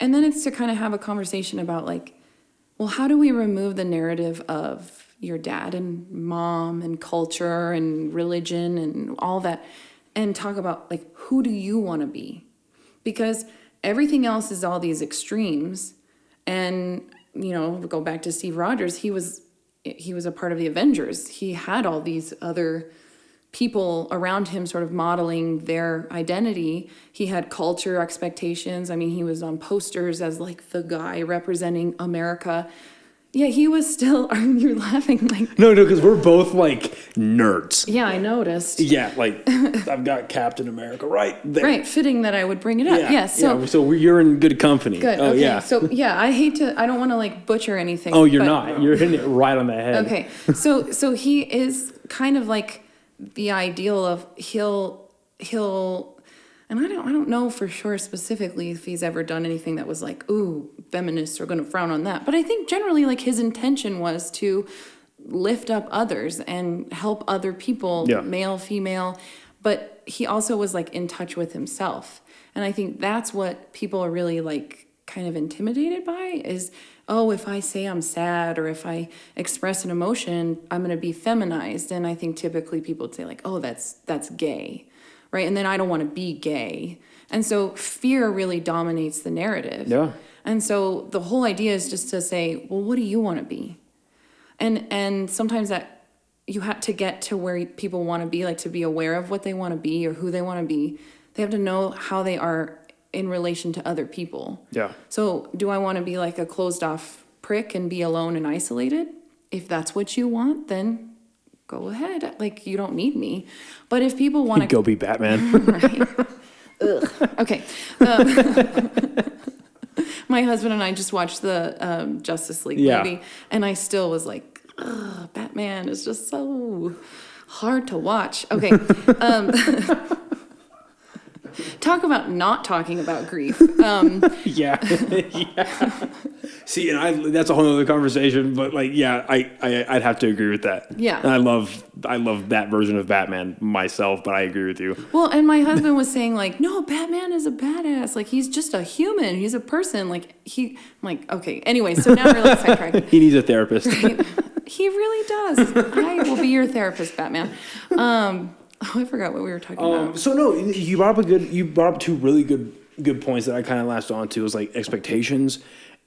then it's to kind of have a conversation about like, well, how do we remove the narrative of your dad and mom and culture and religion and all that, and talk about like, who do you want to be? Because everything else is all these extremes. And you know, go back to Steve Rogers, he was a part of the Avengers. He had all these other people around him sort of modeling their identity. He had culture expectations. I mean, he was on posters as like the guy representing America. Yeah, he was still, you're laughing like... No, because we're both like nerds. Yeah, I noticed. Yeah, like I've got Captain America right there. Right, fitting that I would bring it up. Yeah, so you're in good company. Good, oh, okay. Yeah. So yeah, I don't want to like butcher anything. Oh, you're not. You're hitting it right on the head. Okay, so he is kind of like the ideal of he'll and I don't know for sure specifically if he's ever done anything that was like, ooh, feminists are going to frown on that. But I think generally like his intention was to lift up others and help other people, male, female. But he also was like in touch with himself. And I think that's what people are really like kind of intimidated by is, oh, if I say I'm sad or if I express an emotion, I'm going to be feminized. And I think typically people would say like, oh, that's gay. Right. And then I don't want to be gay. And so fear really dominates the narrative. Yeah. And so the whole idea is just to say, well, what do you want to be? And sometimes that you have to get to where people want to be, like to be aware of what they want to be or who they want to be. They have to know how they are in relation to other people. Yeah. So do I want to be like a closed off prick and be alone and isolated? If that's what you want, then go ahead. Like, you don't need me. But if people want to... Go be Batman. Right. Ugh. Okay. My husband and I just watched the Justice League movie, and I still was like, ugh, Batman is just so hard to watch. Okay. Talk about not talking about grief. Yeah. See, and that's a whole other conversation, but like, yeah, I'd have to agree with that. Yeah. And I love that version of Batman myself, but I agree with you. Well, and my husband was saying like, no, Batman is a badass. Like, he's just a human. He's a person. Like, I'm like, okay. Anyway, so now we're like sidetracked. He needs a therapist. He really does. I will be your therapist, Batman. I forgot what we were talking about. So no, you brought up two really good points that I kind of latched on to. Was like expectations,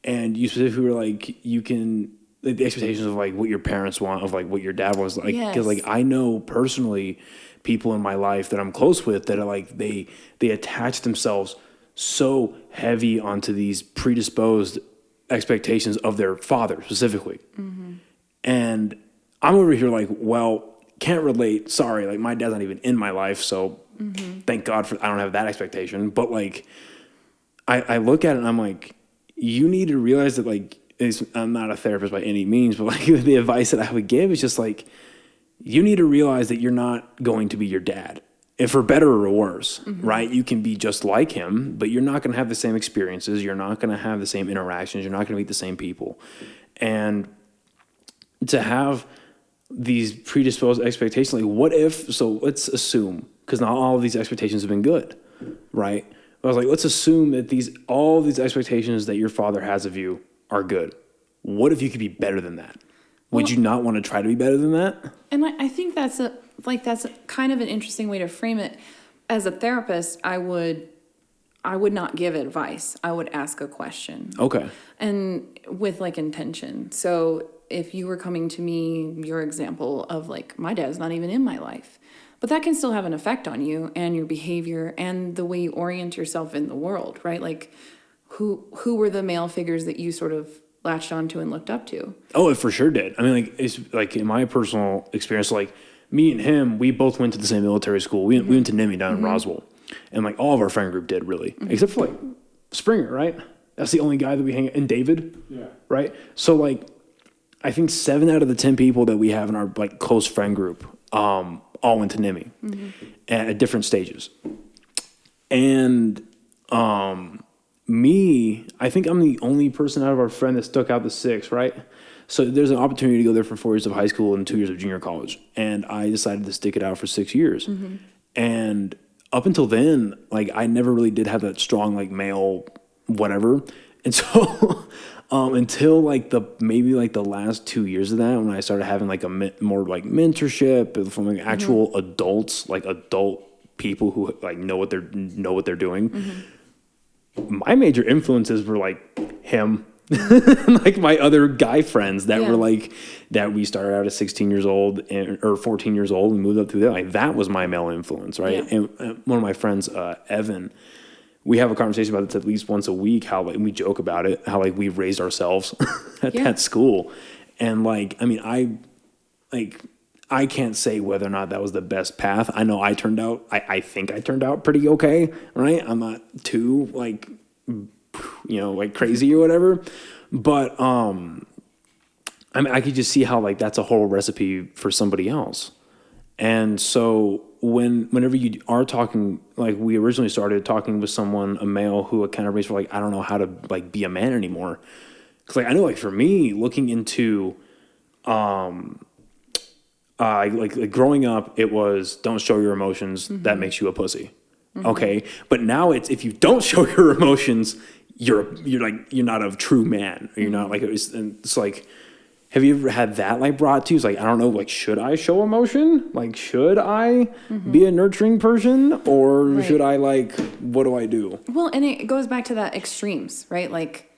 and you specifically were like, you can like the expectations of like what your parents want, of like what your dad was like. Because like I know personally people in my life that I'm close with that are like they attach themselves so heavy onto these predisposed expectations of their father specifically, and I'm over here like, well. Can't relate. Sorry, like my dad's not even in my life, so thank God I don't have that expectation. But like, I look at it and I'm like, you need to realize that, like, I'm not a therapist by any means, but like the advice that I would give is just like, you need to realize that you're not going to be your dad. If for better or worse, right? You can be just like him, but you're not going to have the same experiences. You're not going to have the same interactions. You're not going to meet the same people. And to have these predisposed expectations, like what if, so let's assume, because not all of these expectations have been good, right? I was like, let's assume that all these expectations that your father has of you are good. What if you could be better than that? Would you not want to try to be better than that? And I think that's kind of an interesting way to frame it. As a therapist, I would not give advice. I would ask a question. Okay. And with like intention. So if you were coming to me, your example of like, my dad's not even in my life, but that can still have an effect on you and your behavior and the way you orient yourself in the world, right? Like who were the male figures that you sort of latched onto and looked up to? Oh, it for sure did. I mean, like, it's like in my personal experience, like me and him, we both went to the same military school. We went to NIMI down in Roswell, and like all of our friend group did really, except for like Springer, right? That's the only guy that we hang, and David, right? So like, I think 7 out of the 10 people that we have in our like close friend group, all went to NIMI at different stages, and me, I think I'm the only person out of our friend that stuck out the 6, right? So there's an opportunity to go there for 4 years of high school and 2 years of junior college. And I decided to stick it out for 6 years. And up until then, like, I never really did have that strong, like, male whatever. And so until like maybe the last 2 years of that, when I started having like more like mentorship from like actual adults, like adult people who like know what they're doing. My major influences were like him, like my other guy friends that were like, that we started out at 16 years old or 14 years old and moved up through there. Like that was my male influence, right? Yeah. And one of my friends, Evan, we have a conversation about this at least once a week, how like we joke about it, how like we raised ourselves at that school. And like, I mean, I can't say whether or not that was the best path. I know I think I turned out pretty okay, right? I'm not too like, like crazy or whatever. But I mean, I could just see how like that's a whole recipe for somebody else. And so whenever you are talking, like we originally started talking with someone, a male who kind of raised for like, I don't know how to like be a man anymore. Cause like, I know like for me looking into, like growing up, it was don't show your emotions. That makes you a pussy. Okay. But now it's, if you don't show your emotions, you're not a true man. Or you're not like, it's like, have you ever had that like brought to you? It's like, I don't know, like, should I show emotion? Like, should I be a nurturing person or should I like, what do I do? Well, and it goes back to that extremes, right? Like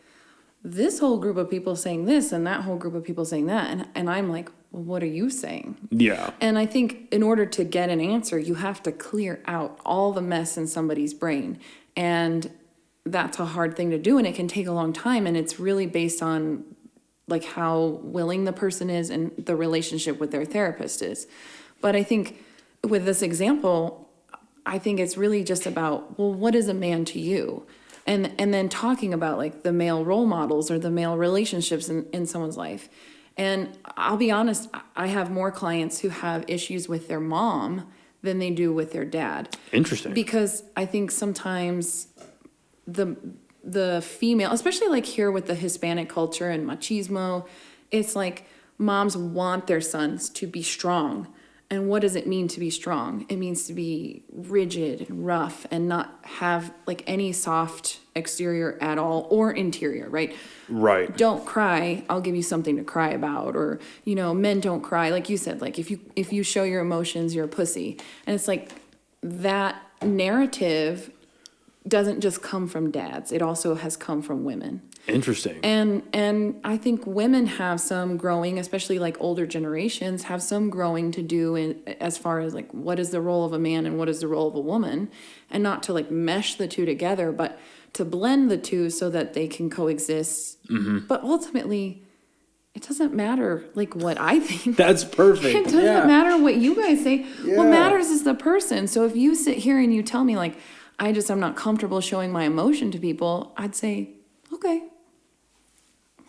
this whole group of people saying this and that whole group of people saying that. And I'm like, well, what are you saying? Yeah. And I think in order to get an answer, you have to clear out all the mess in somebody's brain. And that's a hard thing to do. And it can take a long time. And it's really based on like how willing the person is and the relationship with their therapist is. But I think with this example, I think it's really just about, well, what is a man to you? And then talking about like the male role models or the male relationships in someone's life. And I'll be honest, I have more clients who have issues with their mom than they do with their dad. Interesting. Because I think sometimes the female, especially like here with the Hispanic culture and machismo, it's like moms want their sons to be strong. And what does it mean to be strong? It means to be rigid and rough and not have like any soft exterior at all or interior, right? Right. Don't cry. I'll give you something to cry about. Or, men don't cry. Like you said, like if you show your emotions, you're a pussy. And it's like that narrative doesn't just come from dads. It also has come from women. Interesting. And I think women have some growing, especially like older generations, have some growing to do as far as like what is the role of a man and what is the role of a woman, and not to like mesh the two together, but to blend the two so that they can coexist. But ultimately, it doesn't matter like what I think. That's perfect. It doesn't matter what you guys say. Yeah. What matters is the person. So if you sit here and you tell me like, I'm not comfortable showing my emotion to people, I'd say, okay.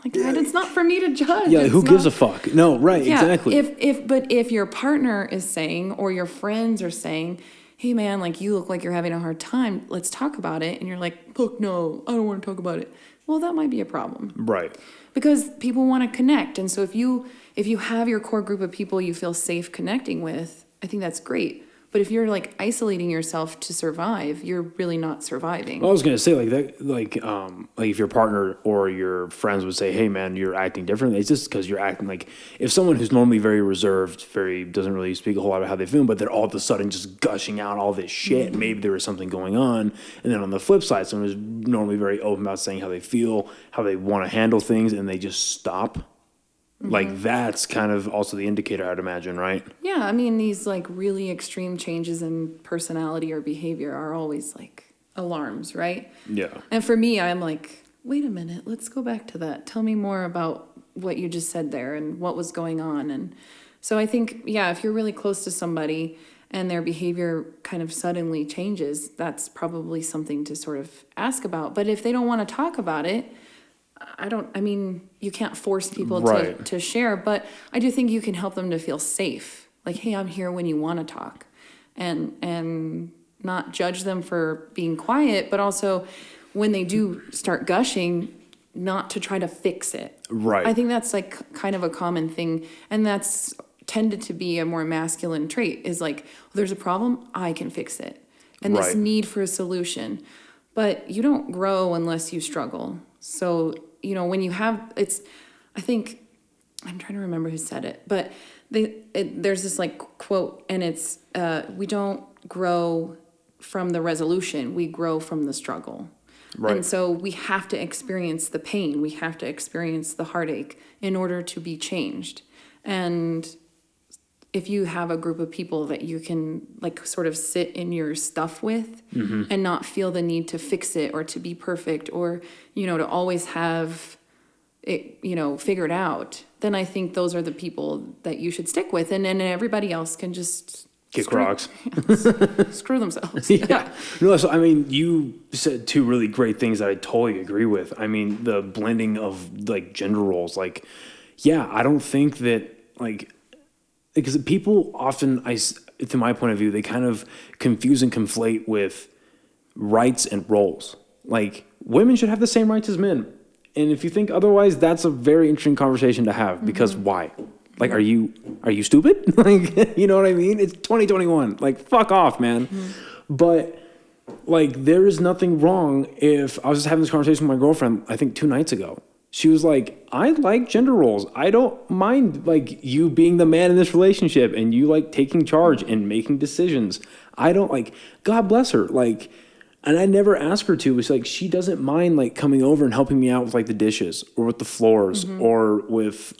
Like, it's not for me to judge. Yeah, who gives a fuck? No, right, yeah, exactly. If your partner is saying, or your friends are saying, hey man, like you look like you're having a hard time, let's talk about it. And you're like, fuck no, I don't want to talk about it. Well, that might be a problem. Right. Because people want to connect. And so if you have your core group of people you feel safe connecting with, I think that's great. But if you're like isolating yourself to survive, you're really not surviving. Well, I was gonna say like that, like if your partner or your friends would say, "Hey, man, you're acting differently." It's just because you're acting like if someone who's normally very reserved, doesn't really speak a whole lot about how they feel, but they're all of a sudden just gushing out all this shit. Maybe there was something going on, and then on the flip side, someone who's normally very open about saying how they feel, how they want to handle things, and they just stop. Like that's kind of also the indicator, I'd imagine, right? Yeah, I mean, these like really extreme changes in personality or behavior are always like alarms, right? Yeah. And for me, I'm like, wait a minute, let's go back to that. Tell me more about what you just said there and what was going on. And so I think, yeah, if you're really close to somebody and their behavior kind of suddenly changes, that's probably something to sort of ask about. But if they don't want to talk about it, you can't force people Right. to share, but I do think you can help them to feel safe. Like, hey, I'm here when you want to talk, and not judge them for being quiet, but also when they do start gushing, not to try to fix it. Right. I think that's like kind of a common thing, and that's tended to be a more masculine trait, is like, well, there's a problem, I can fix it. And this Right. need for a solution. But you don't grow unless you struggle. So, when you have, I think, I'm trying to remember who said it, but there's this like quote, and it's, we don't grow from the resolution, we grow from the struggle. Right. And so we have to experience the pain, we have to experience the heartache in order to be changed. And if you have a group of people that you can like sort of sit in your stuff with and not feel the need to fix it or to be perfect or, to always have it, figured out, then I think those are the people that you should stick with. And then everybody else can just Kick rocks. screw themselves. Yeah. No, so I mean, you said two really great things that I totally agree with. I mean, the blending of like gender roles, like, yeah, I don't think that like, because people often, to my point of view, they kind of confuse and conflate with rights and roles. Like, women should have the same rights as men. And if you think otherwise, that's a very interesting conversation to have, because why? Like, are you stupid? Like, you know what I mean? It's 2021. Like, fuck off, man. But like, there is nothing wrong if I was just having this conversation with my girlfriend, I think 2 nights ago. She was like, I like gender roles. I don't mind like you being the man in this relationship and you like taking charge and making decisions. I don't like, God bless her. Like, and I never ask her to. It's like, she doesn't mind like coming over and helping me out with like the dishes or with the floors or with,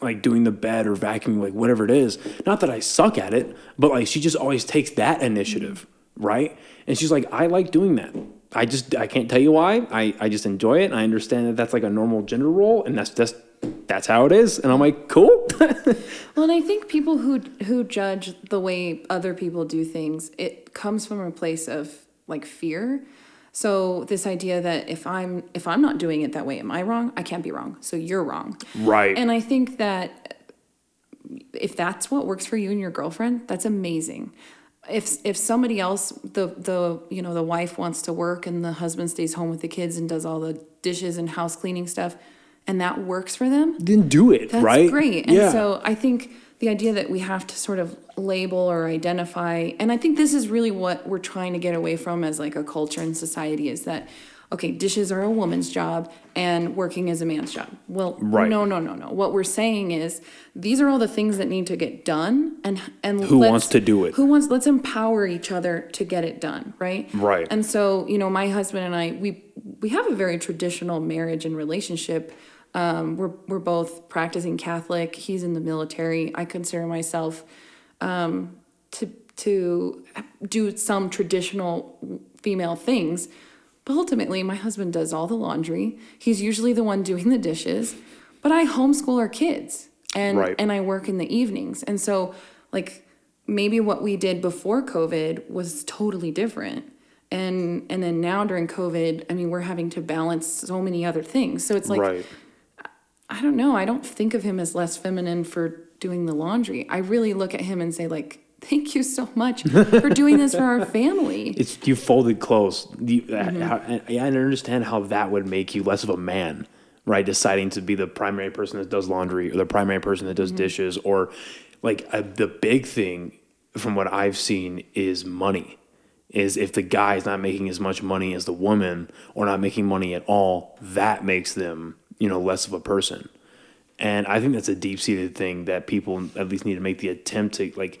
like doing the bed or vacuuming, like whatever it is. Not that I suck at it, but like, she just always takes that initiative. Right. And she's like, I like doing that. I can't tell you why. I just enjoy it. And I understand that that's like a normal gender role, and that's how it is. And I'm like, cool. Well, and I think people who judge the way other people do things, it comes from a place of like fear. So this idea that if I'm not doing it that way, am I wrong? I can't be wrong. So you're wrong. Right. And I think that if that's what works for you and your girlfriend, that's amazing. If somebody else, the wife wants to work and the husband stays home with the kids and does all the dishes and house cleaning stuff, and that works for them, then do it, that's right? Great. And so I think the idea that we have to sort of label or identify, and I think this is really what we're trying to get away from as like a culture and society, is that, okay, dishes are a woman's job and working is a man's job. Well, right. No. What we're saying is these are all the things that need to get done, and who wants to do it? Let's empower each other to get it done, right? Right. And so, my husband and I, we have a very traditional marriage and relationship. We're both practicing Catholic. He's in the military. I consider myself to do some traditional female things. But ultimately, my husband does all the laundry. He's usually the one doing the dishes. But I homeschool our kids, and I work in the evenings. And so, like, maybe what we did before COVID was totally different. And then now during COVID, I mean, we're having to balance so many other things. So it's like, Right. I don't know. I don't think of him as less feminine for doing the laundry. I really look at him and say, like, thank you so much for doing this for our family. It's you folded clothes. I understand how that would make you less of a man, right? Deciding to be the primary person that does laundry or the primary person that does dishes, or like the big thing from what I've seen is money. Is if the guy is not making as much money as the woman or not making money at all, that makes them, less of a person. And I think that's a deep-seated thing that people at least need to make the attempt to, like,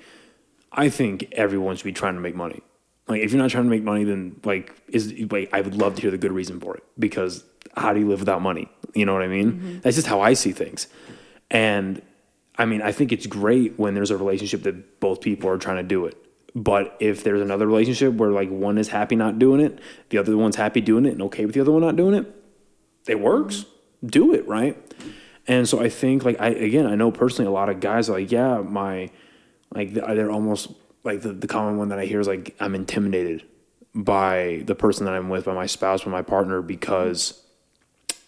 I think everyone should be trying to make money. Like, if you're not trying to make money, then, I would love to hear the good reason for it. Because how do you live without money? You know what I mean? Mm-hmm. That's just how I see things. And, I mean, I think it's great when there's a relationship that both people are trying to do it. But if there's another relationship where, like, one is happy not doing it, the other one's happy doing it and okay with the other one not doing it, it works. Do it, right? And so I think, like, I know personally a lot of guys are like, yeah, they're almost, like, the common one that I hear is, like, I'm intimidated by the person that I'm with, by my spouse, by my partner, because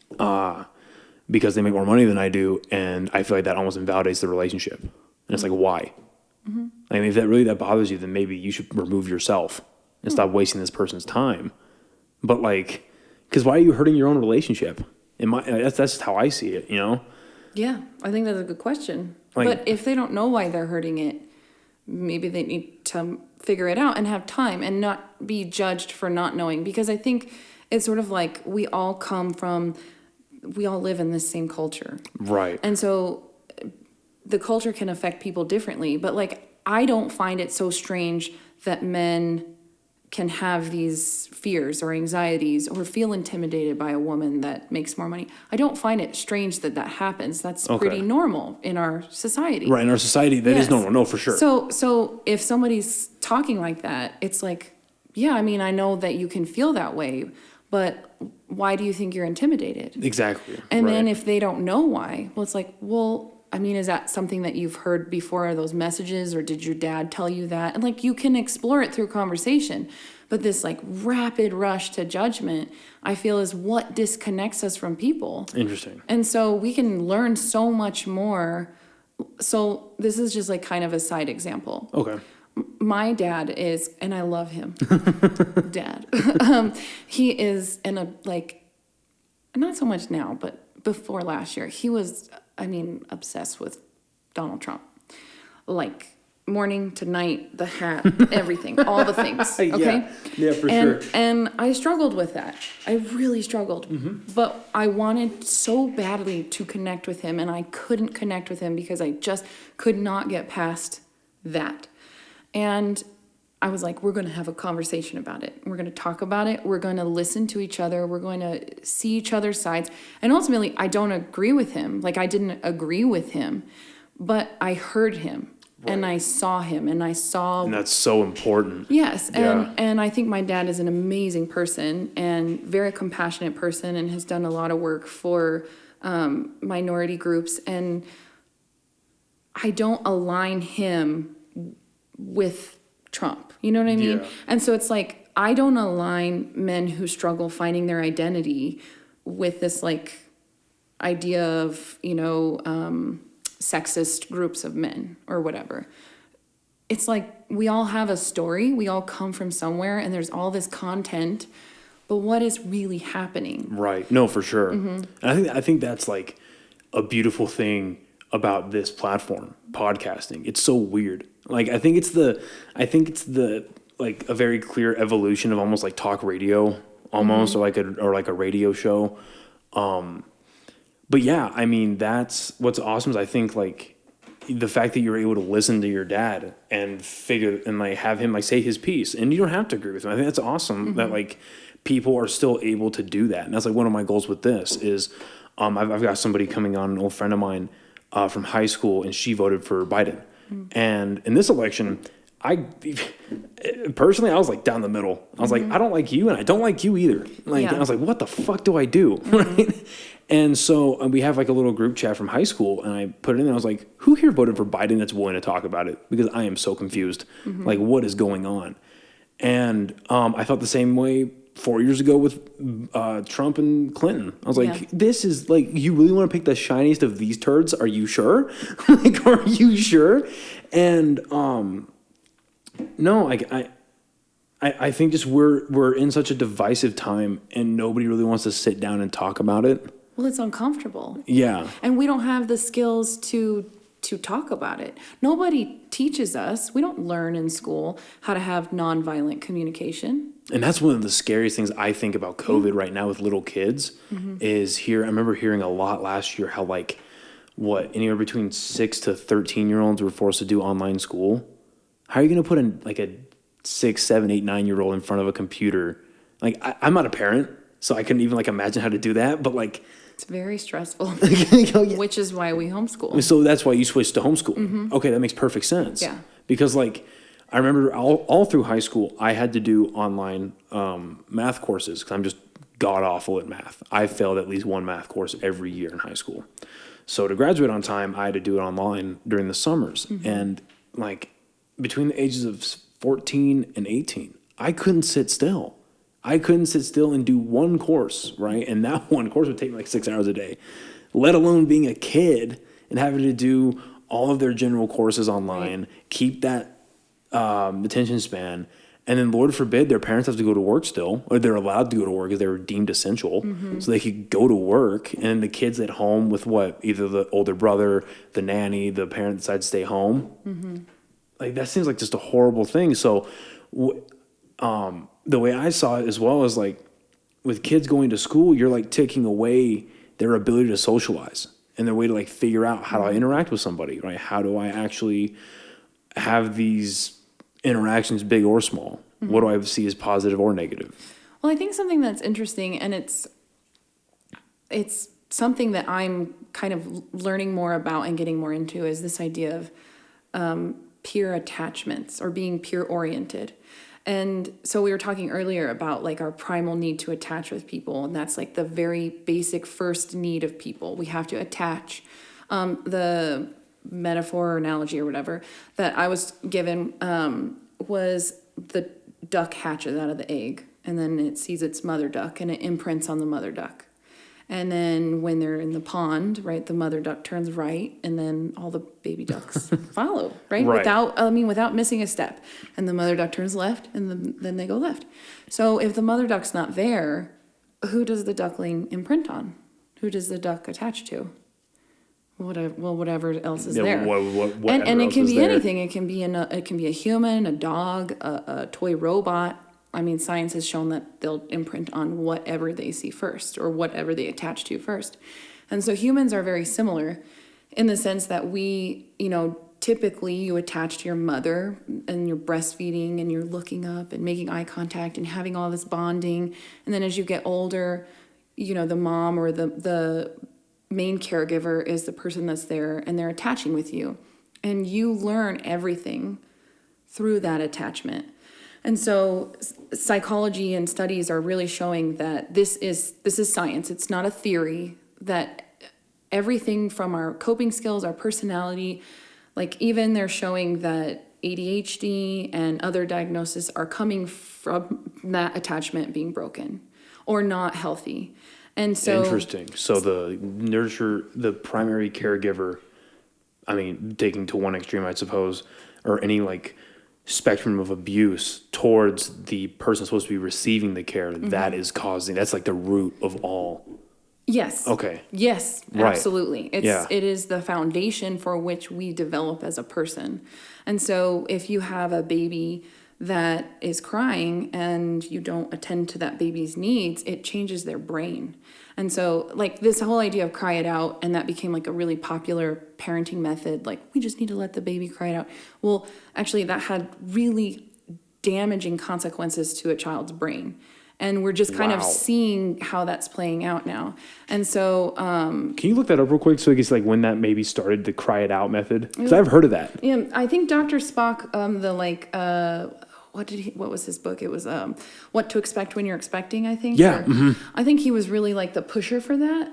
they make more money than I do, and I feel like that almost invalidates the relationship. And it's like, why? Mm-hmm. I mean, if that bothers you, then maybe you should remove yourself and stop wasting this person's time. But, like, because why are you hurting your own relationship? That's just how I see it, Yeah, I think that's a good question. Like, but if they don't know why they're hurting it, maybe they need to figure it out and have time and not be judged for not knowing. Because I think it's sort of like we all live in this same culture. Right. And so the culture can affect people differently. But, like, I don't find it so strange that men can have these fears or anxieties or feel intimidated by a woman that makes more money. I don't find it strange that happens. That's pretty normal in our society. Right, in our society, that is normal. No, for sure. So if somebody's talking like that, it's like, yeah, I mean, I know that you can feel that way, but why do you think you're intimidated? Exactly. And then if they don't know why, well, it's like, well, I mean, is that something that you've heard before, those messages, or did your dad tell you that? And, like, you can explore it through conversation. But this, like, rapid rush to judgment, I feel, is what disconnects us from people. Interesting. And so we can learn so much more. So this is just, like, kind of a side example. Okay. My dad is, and I love him, Dad. He is not so much now, but before last year, he was, obsessed with Donald Trump. Like, morning to night, the hat, everything, all the things, okay? Yeah, for sure. And I struggled with that. I really struggled. Mm-hmm. But I wanted so badly to connect with him, and I couldn't connect with him because I just could not get past that. And I was like, we're going to have a conversation about it. We're going to talk about it. We're going to listen to each other. We're going to see each other's sides. And ultimately, I don't agree with him. Like, I didn't agree with him, but I heard him. Right. And I saw him, and I saw... And that's so important. Yes, and I think my dad is an amazing person and very compassionate person and has done a lot of work for minority groups. And I don't align him with Trump. You know what I mean? Yeah. And so it's like, I don't align men who struggle finding their identity with this, like, idea of, sexist groups of men or whatever. It's like we all have a story. We all come from somewhere, and there's all this content. But what is really happening? Right. No, for sure. Mm-hmm. And I think that's, like, a beautiful thing about this platform, podcasting. It's so weird. Like, I think it's the like a very clear evolution of almost like talk radio, almost, mm-hmm. or like a radio show. But yeah, I mean, that's what's awesome is I think, like, the fact that you're able to listen to your dad and like have him, like, say his piece, and you don't have to agree with him. I think that's awesome mm-hmm. that, like, people are still able to do that. And that's, like, one of my goals with this is I've got somebody coming on, an old friend of mine from high school, and she voted for Biden. Mm-hmm. And in this election, personally, I was, like, down the middle. I was mm-hmm. like, I don't like you, and I don't like you either. Like, yeah. I was like, what the fuck do I do? Mm-hmm. Right? And so we have, like, a little group chat from high school, and I put it in there. I was like, who here voted for Biden that's willing to talk about it? Because I am so confused. Mm-hmm. Like, what is going on? And I felt the same way 4 years ago with Trump and Clinton. I was like, this is like, you really want to pick the shiniest of these turds? Are you sure? Like, are you sure? And no, I think just we're in such a divisive time and nobody really wants to sit down and talk about it. Well, it's uncomfortable. Yeah. And we don't have the skills to talk about it. Nobody teaches us. We don't learn in school how to have nonviolent communication. And that's one of the scariest things I think about COVID right now with little kids is I remember hearing a lot last year how like anywhere between 6 to 13-year-olds were forced to do online school. How are you going to put a 6, 7, 8, 9-year-old in front of a computer? Like I'm not a parent, so I couldn't even like imagine how to do that. But like, it's very stressful, yeah. which is why we homeschool. So that's why you switched to homeschool. Okay, that makes perfect sense. Yeah. Because like I remember all through high school, I had to do online math courses because I'm just god awful at math. I failed at least one math course every year in high school. So to graduate on time, I had to do it online during the summers. And like between the ages of 14 and 18, I couldn't sit still. I couldn't sit still and do one course, right? And that one course would take me like 6 hours a day, let alone being a kid and having to do all of their general courses online, keep that attention span. And then Lord forbid their parents have to go to work still, or they're allowed to go to work because they were deemed essential. So they could go to work, and the kids at home with either the older brother, the nanny, the parent decides to stay home. Like that seems like just a horrible thing. So the way I saw it as well is like with kids going to school, you're like taking away their ability to socialize and their way to like figure out how do I interact with somebody, right? How do I actually have these interactions, big or small? What do I see as positive or negative? Well, I think something that's interesting, and it's something that I'm kind of learning more about and getting more into, is this idea of peer attachments or being peer oriented. And so we were talking earlier about like our primal need to attach with people, and that's like the very basic first need of people. We have to attach. The metaphor or analogy or whatever that I was given was the duck hatches out of the egg, and then it sees its mother duck and it imprints on the mother duck. And then when they're in the pond, right, the mother duck turns right, and then all the baby ducks follow, right? Without missing a step. And the mother duck turns left, and then they go left. So if the mother duck's not there, who does the duckling imprint on? Who does the duck attach to? Whatever else is there. And it can be anything. It can be a human, a dog, a toy robot. I mean, science has shown that they'll imprint on whatever they see first or whatever they attach to first. And so humans are very similar in the sense that we, typically you attach to your mother and you're breastfeeding and you're looking up and making eye contact and having all this bonding. And then as you get older, the mom or the main caregiver is the person that's there and they're attaching with you. And you learn everything through that attachment. And so psychology and studies are really showing that this is science. It's not a theory, that everything from our coping skills, our personality, like even they're showing that ADHD and other diagnoses are coming from that attachment being broken or not healthy. And so interesting. So the primary caregiver, I mean, taking to one extreme, I suppose, or any like spectrum of abuse towards the person supposed to be receiving the care, that's like the root of all. Yes. Okay. Yes, right. Absolutely. It is the foundation for which we develop as a person. And so if you have a baby that is crying and you don't attend to that baby's needs, it changes their brain. And so like this whole idea of cry it out, and that became like a really popular parenting method, like we just need to let the baby cry it out. Well, actually that had really damaging consequences to a child's brain. And we're just kind of seeing how that's playing out now. And so can you look that up real quick so I guess like when that maybe started, the cry it out method? Because I've heard of that. Yeah, I think Dr. Spock, what was his book? It was What to Expect When You're Expecting, I think. Yeah. I think he was really like the pusher for that.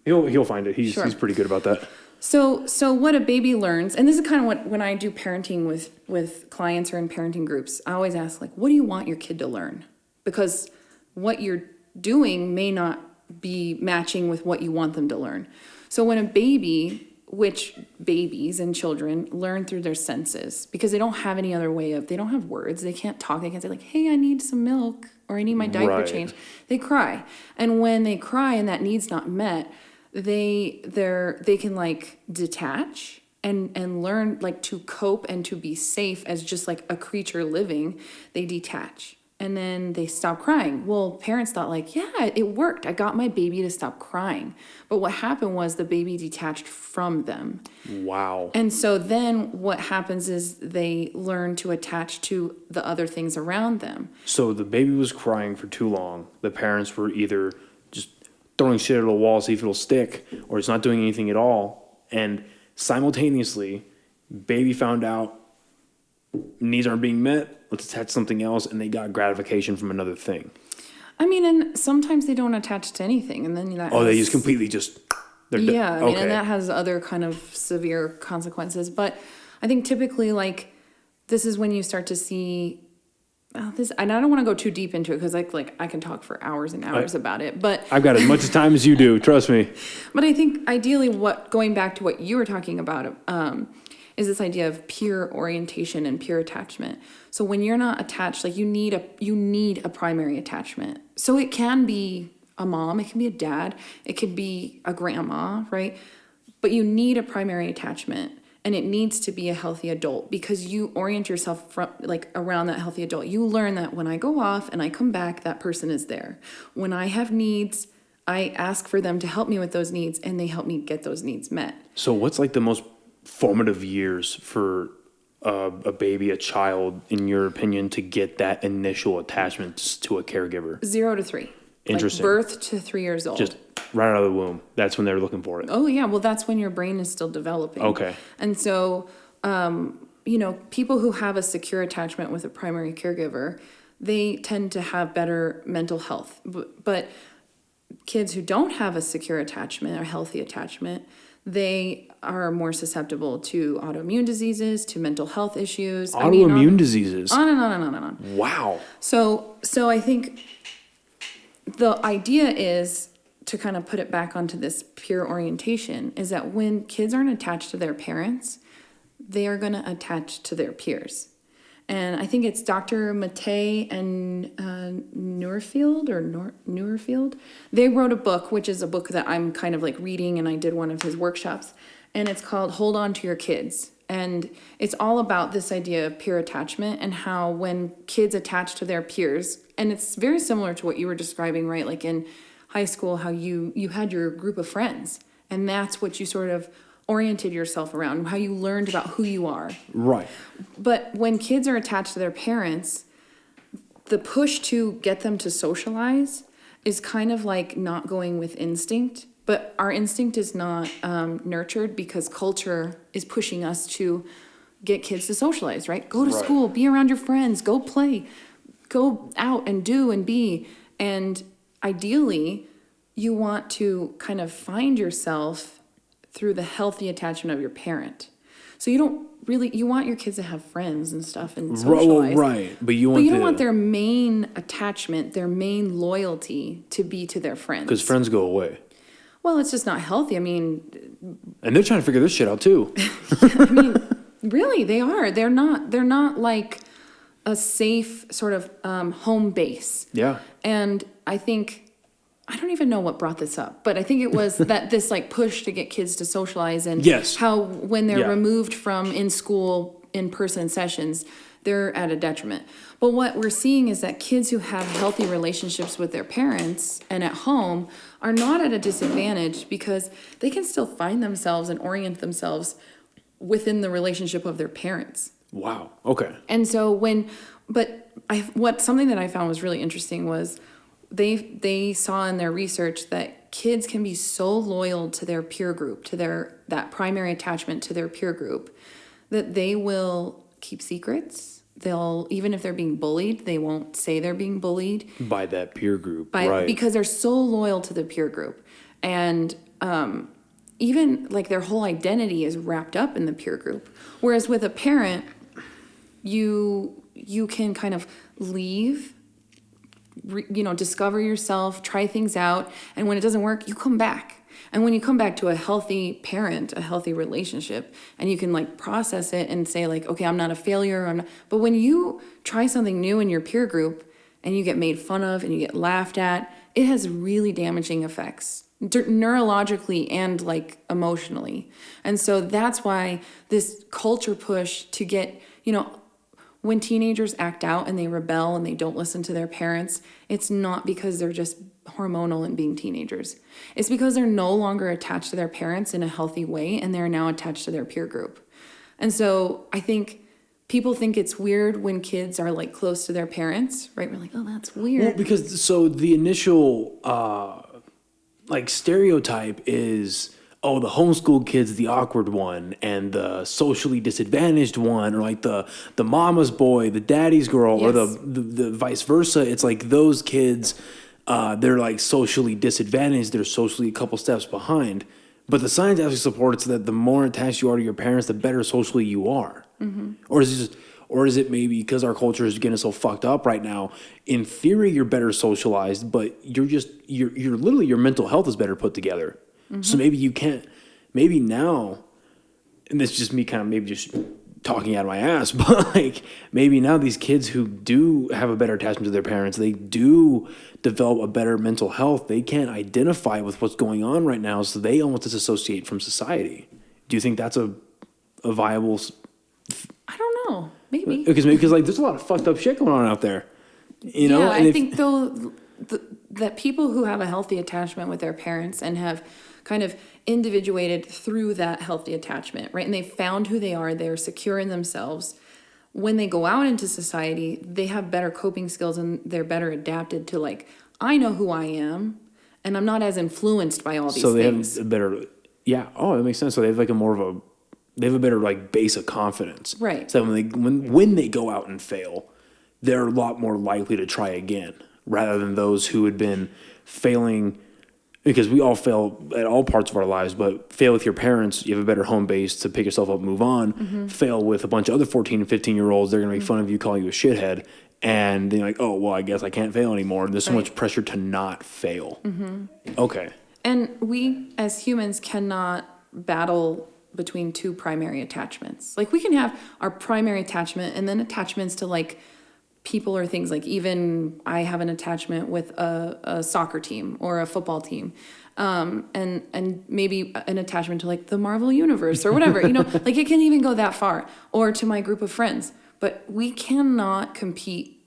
He'll find it. He's pretty good about that. So what a baby learns, and this is kind of what when I do parenting with clients or in parenting groups, I always ask, like, what do you want your kid to learn? Because what you're doing may not be matching with what you want them to learn. So when a baby, which babies and children learn through their senses, because they don't have any other way of, they don't have words, they can't talk, they can't say like, hey, I need some milk, or I need my diaper Right. changed. They cry. And when they cry and that need's not met, they can like detach and learn like to cope and to be safe as just like a creature living. They detach and then they stop crying. Well, parents thought like, yeah, it worked. I got my baby to stop crying. But what happened was the baby detached from them. Wow. And so then what happens is they learn to attach to the other things around them. So the baby was crying for too long. The parents were either just throwing shit at a wall to see if it'll stick, or it's not doing anything at all. And simultaneously, baby found out needs aren't being met. Let's attach something else, and they got gratification from another thing. I mean, and sometimes they don't attach to anything, and then that Oh, they has- just completely just. Yeah, I mean, okay. and that has other kind of severe consequences. But I think typically, like, this is when you start to see this. And I don't want to go too deep into it because, like I can talk for hours and hours about it. But I've got as much time as you do. Trust me. But I think ideally, going back to what you were talking about, is this idea of peer orientation and peer attachment. So when you're not attached, like you need a primary attachment. So it can be a mom, it can be a dad, it could be a grandma, right? But you need a primary attachment, and it needs to be a healthy adult because you orient yourself from like around that healthy adult. You learn that when I go off and I come back, that person is there. When I have needs, I ask for them to help me with those needs, and they help me get those needs met. So what's like the most formative years for a baby, a child, in your opinion, to get that initial attachment to a caregiver? 0 to 3. Interesting. Like birth to 3 years old. Just right out of the womb. That's when they're looking for it. Oh yeah, well that's when your brain is still developing. Okay. And so, people who have a secure attachment with a primary caregiver, they tend to have better mental health. But kids who don't have a secure attachment or healthy attachment, they are more susceptible to autoimmune diseases, to mental health issues. Autoimmune diseases. On and on and on and on. Wow. So I think the idea is to kind of put it back onto this peer orientation is that when kids aren't attached to their parents, they are going to attach to their peers. And I think it's Dr. Mattei and Newerfield. They wrote a book, which is a book that I'm kind of like reading, and I did one of his workshops, and it's called Hold On to Your Kids. And it's all about this idea of peer attachment and how when kids attach to their peers, and it's very similar to what you were describing, right? Like in high school, how you had your group of friends, and that's what you sort of oriented yourself around, how you learned about who you are. Right. But when kids are attached to their parents, the push to get them to socialize is kind of like not going with instinct. But our instinct is not nurtured because culture is pushing us to get kids to socialize, right? Go to Right. school, be around your friends, go play, go out and do and be. And ideally, you want to kind of find yourself through the healthy attachment of your parent. So you want your kids to have friends and stuff and socialize. Right. But you don't want their main attachment, their main loyalty to be to their friends. Because friends go away. Well, it's just not healthy. I mean, And they're trying to figure this shit out too. really, they are. They're not like a safe sort of home base. Yeah. And I don't even know what brought this up, but I think it was that this like push to get kids to socialize and Yes. how when they're Yeah. removed from in-school, in-person sessions, they're at a detriment. But what we're seeing is that kids who have healthy relationships with their parents and at home are not at a disadvantage because they can still find themselves and orient themselves within the relationship of their parents. Wow. Okay. And so something that I found was really interesting was they saw in their research that kids can be so loyal to their peer group, to that primary attachment to their peer group, that they will keep secrets. They'll, even if they're being bullied, they won't say they're being bullied. By that peer group. Right. Because they're so loyal to the peer group. And even like their whole identity is wrapped up in the peer group. Whereas with a parent, you can kind of leave, discover yourself, try things out, and when it doesn't work, you come back. And when you come back to a healthy parent, a healthy relationship, and you can like process it and say like, okay, I'm not a failure. But when you try something new in your peer group and you get made fun of and you get laughed at, it has really damaging effects neurologically and like emotionally. And so that's why this culture push to get, when teenagers act out and they rebel and they don't listen to their parents, it's not because they're just hormonal and being teenagers. It's because they're no longer attached to their parents in a healthy way, and they're now attached to their peer group. And so I think people think it's weird when kids are like close to their parents, right? We're like, oh, that's weird. Well, because so the initial stereotype is, oh, the homeschooled kid's the awkward one, and the socially disadvantaged one, or like the mama's boy, the daddy's girl, Yes. or the vice versa. It's like those kids, they're like socially disadvantaged. They're socially a couple steps behind. But the science actually supports that the more attached you are to your parents, the better socially you are. Mm-hmm. Or is it maybe because our culture is getting so fucked up right now? In theory, you're better socialized, but you're literally your mental health is better put together. Mm-hmm. So maybe now, and this is just me kind of maybe just talking out of my ass, but like maybe now these kids who do have a better attachment to their parents, they do develop a better mental health. They can't identify with what's going on right now, so they almost disassociate from society. Do you think that's a viable? I don't know. Maybe. Because like there's a lot of fucked up shit going on out there. Yeah, I think though that people who have a healthy attachment with their parents and have kind of individuated through that healthy attachment, right? And they found who they are, they're secure in themselves. When they go out into society, they have better coping skills and they're better adapted to like, I know who I am and I'm not as influenced by all these things. So they have a better, that makes sense. So they have like they have a better like base of confidence. Right. So when they go out and fail, they're a lot more likely to try again rather than those who had been failing, because we all fail at all parts of our lives, but fail with your parents, you have a better home base to pick yourself up and move on. Mm-hmm. Fail with a bunch of other 14 and 15-year-olds, they're going to make fun of you, call you a shithead, and then you're like, oh, well, I guess I can't fail anymore. There's so much pressure to not fail. Mm-hmm. Okay. And we, as humans, cannot battle between two primary attachments. Like, we can have our primary attachment and then attachments to, like, people or things. Like, even I have an attachment with a soccer team or a football team, and maybe an attachment to like the Marvel universe or whatever, like it can even go that far, or to my group of friends. But we cannot compete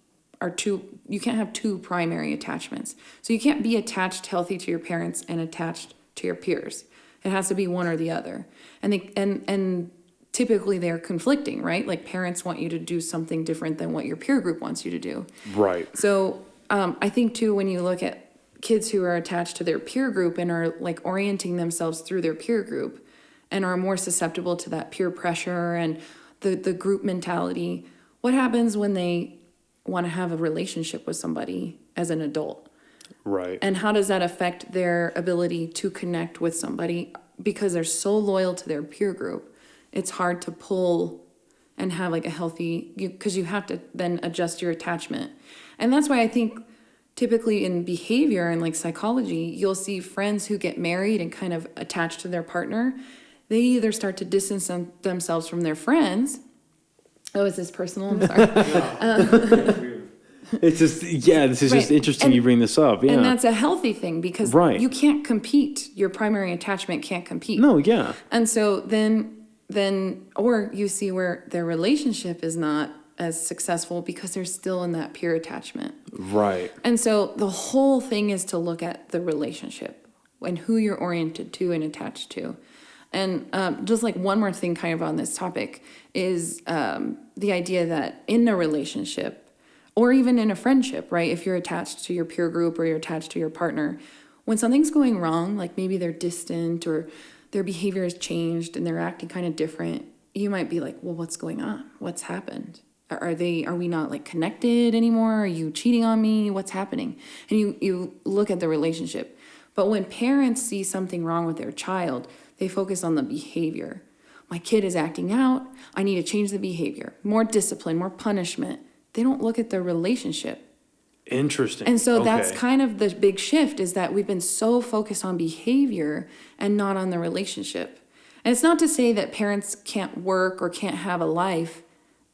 you can't have two primary attachments. So you can't be attached healthy to your parents and attached to your peers. It has to be one or the other. And typically they're conflicting, right? Like, parents want you to do something different than what your peer group wants you to do. Right. So I think too, when you look at kids who are attached to their peer group and are like orienting themselves through their peer group and are more susceptible to that peer pressure and the group mentality, what happens when they want to have a relationship with somebody as an adult? Right. And how does that affect their ability to connect with somebody? Because they're so loyal to their peer group, it's hard to pull and have like a healthy, because you have to then adjust your attachment. And that's why I think typically in behavior and like psychology, you'll see friends who get married and kind of attached to their partner. They either start to distance themselves from their friends. Oh, is this personal? I'm sorry. It's just, this is just interesting you bring this up. Yeah. And that's a healthy thing, because you can't compete. Your primary attachment can't compete. No, yeah. And so then, or you see where their relationship is not as successful because they're still in that peer attachment. Right. And so the whole thing is to look at the relationship and who you're oriented to and attached to. And just like one more thing kind of on this topic is the idea that in a relationship, or even in a friendship, right? If you're attached to your peer group or you're attached to your partner, when something's going wrong, like maybe they're distant or their behavior has changed and they're acting kind of different, you might be like, well, what's going on? What's happened? Are we not like connected anymore? Are you cheating on me? What's happening? And you look at the relationship. But when parents see something wrong with their child, They focus on the behavior. My kid is acting out. I need to change the behavior. More discipline, more punishment. They don't look at the relationship. Interesting. And so that's Okay. kind of the big shift, is that we've been so focused on behavior and not on the relationship. And it's not to say that parents can't work or can't have a life.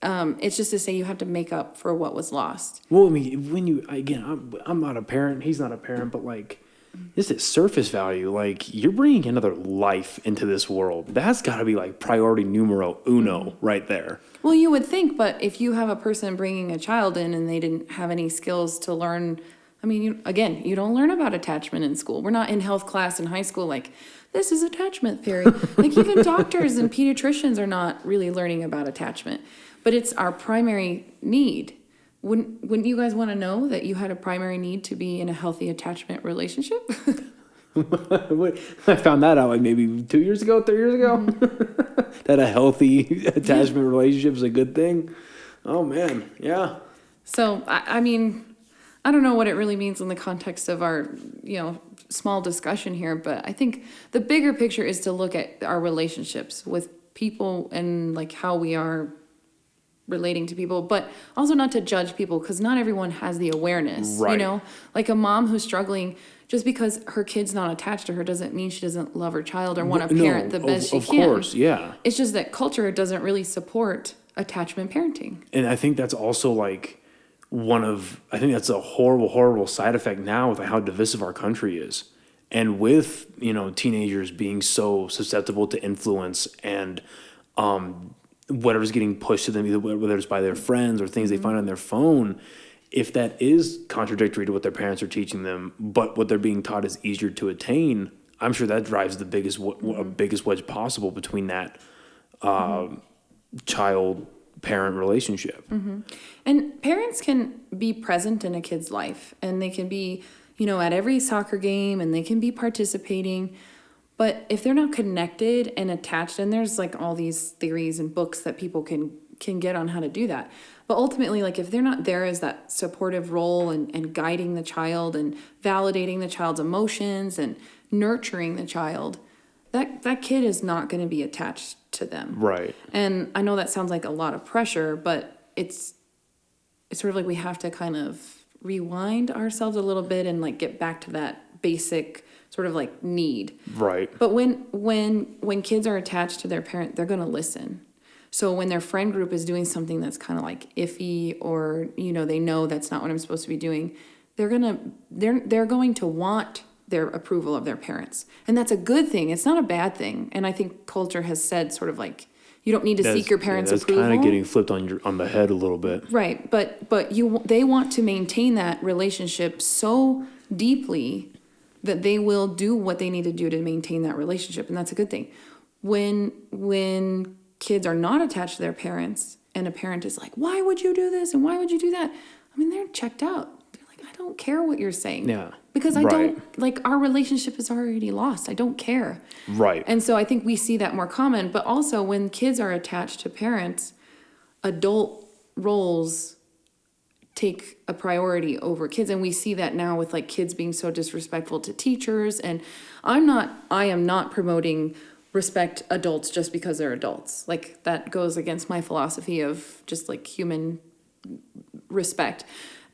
It's just to say you have to make up for what was lost. Well, I mean, when you, again, I'm not a parent, he's not a parent, but like, this is surface value. Like, you're bringing another life into this world. That's got to be like priority numero uno right there. Well, you would think, but if you have a person bringing a child in and they didn't have any skills to learn, I mean, you don't learn about attachment in school. We're not in health class in high school like, this is attachment theory. Like, even doctors and pediatricians are not really learning about attachment. But it's our primary need. Wouldn't you guys want to know that you had a primary need to be in a healthy attachment relationship? I found that out like maybe 2 years ago, 3 years ago. That a healthy attachment relationship is a good thing. Oh, man. Yeah. So, I mean, I don't know what it really means in the context of our, small discussion here, but I think the bigger picture is to look at our relationships with people and like how we are relating to people, but also not to judge people, because not everyone has the awareness. Right. Like a mom who's struggling, just because her kid's not attached to her doesn't mean she doesn't love her child or want to parent the best she can. Of course, yeah. It's just that culture doesn't really support attachment parenting. And I think that's also like I think that's a horrible, horrible side effect now with how divisive our country is. And with, teenagers being so susceptible to influence and whatever's getting pushed to them, either whether it's by their friends or things they find on their phone, if that is contradictory to what their parents are teaching them, but what they're being taught is easier to attain, I'm sure that drives the biggest wedge possible between that child-parent relationship. Mm-hmm. And parents can be present in a kid's life, and they can be, at every soccer game, and they can be participating. But if they're not connected and attached, and there's like all these theories and books that people can get on how to do that. But ultimately, like if they're not there as that supportive role and guiding the child and validating the child's emotions and nurturing the child, that kid is not going to be attached to them. Right. And I know that sounds like a lot of pressure, but it's sort of like we have to kind of rewind ourselves a little bit and like get back to that basic sort of like need. Right. But when kids are attached to their parent, they're going to listen. So when their friend group is doing something that's kind of like iffy, or they know that's not what I'm supposed to be doing, they're going to want their approval of their parents. And that's a good thing. It's not a bad thing. And I think culture has said sort of like, you don't need to seek your parents' approval. That's kind of getting flipped on the head a little bit. Right. But they want to maintain that relationship so deeply that they will do what they need to do to maintain that relationship. And that's a good thing. When kids are not attached to their parents and a parent is like, why would you do this? And why would you do that? I mean, they're checked out. They're like, I don't care what you're saying. Yeah. Because I don't, like, our relationship is already lost. I don't care. Right. And so I think we see that more common. But also when kids are attached to parents, adult roles take a priority over kids. And we see that now with like kids being so disrespectful to teachers. And I am not promoting respect adults just because they're adults. Like that goes against my philosophy of just like human respect.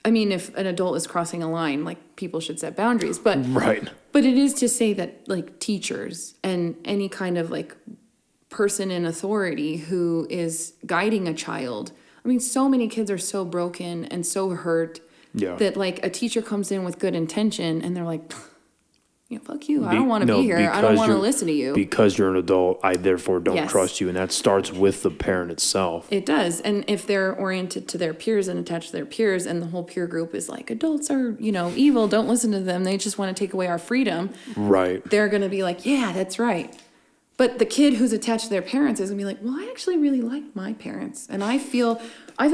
I mean, if an adult is crossing a line, like people should set boundaries, but right. But it is to say that like teachers and any kind of like person in authority who is guiding a child. I mean, so many kids are so broken and so hurt that like a teacher comes in with good intention and they're like, fuck you. I don't want to be here. I don't want to listen to you. Because you're an adult, I therefore don't trust you. And that starts with the parent itself. It does. And if they're oriented to their peers and attached to their peers and the whole peer group is like, adults are, evil, don't listen to them. They just want to take away our freedom. Right. They're going to be like, yeah, that's right. But the kid who's attached to their parents is going to be like, well, I actually really like my parents. And I feel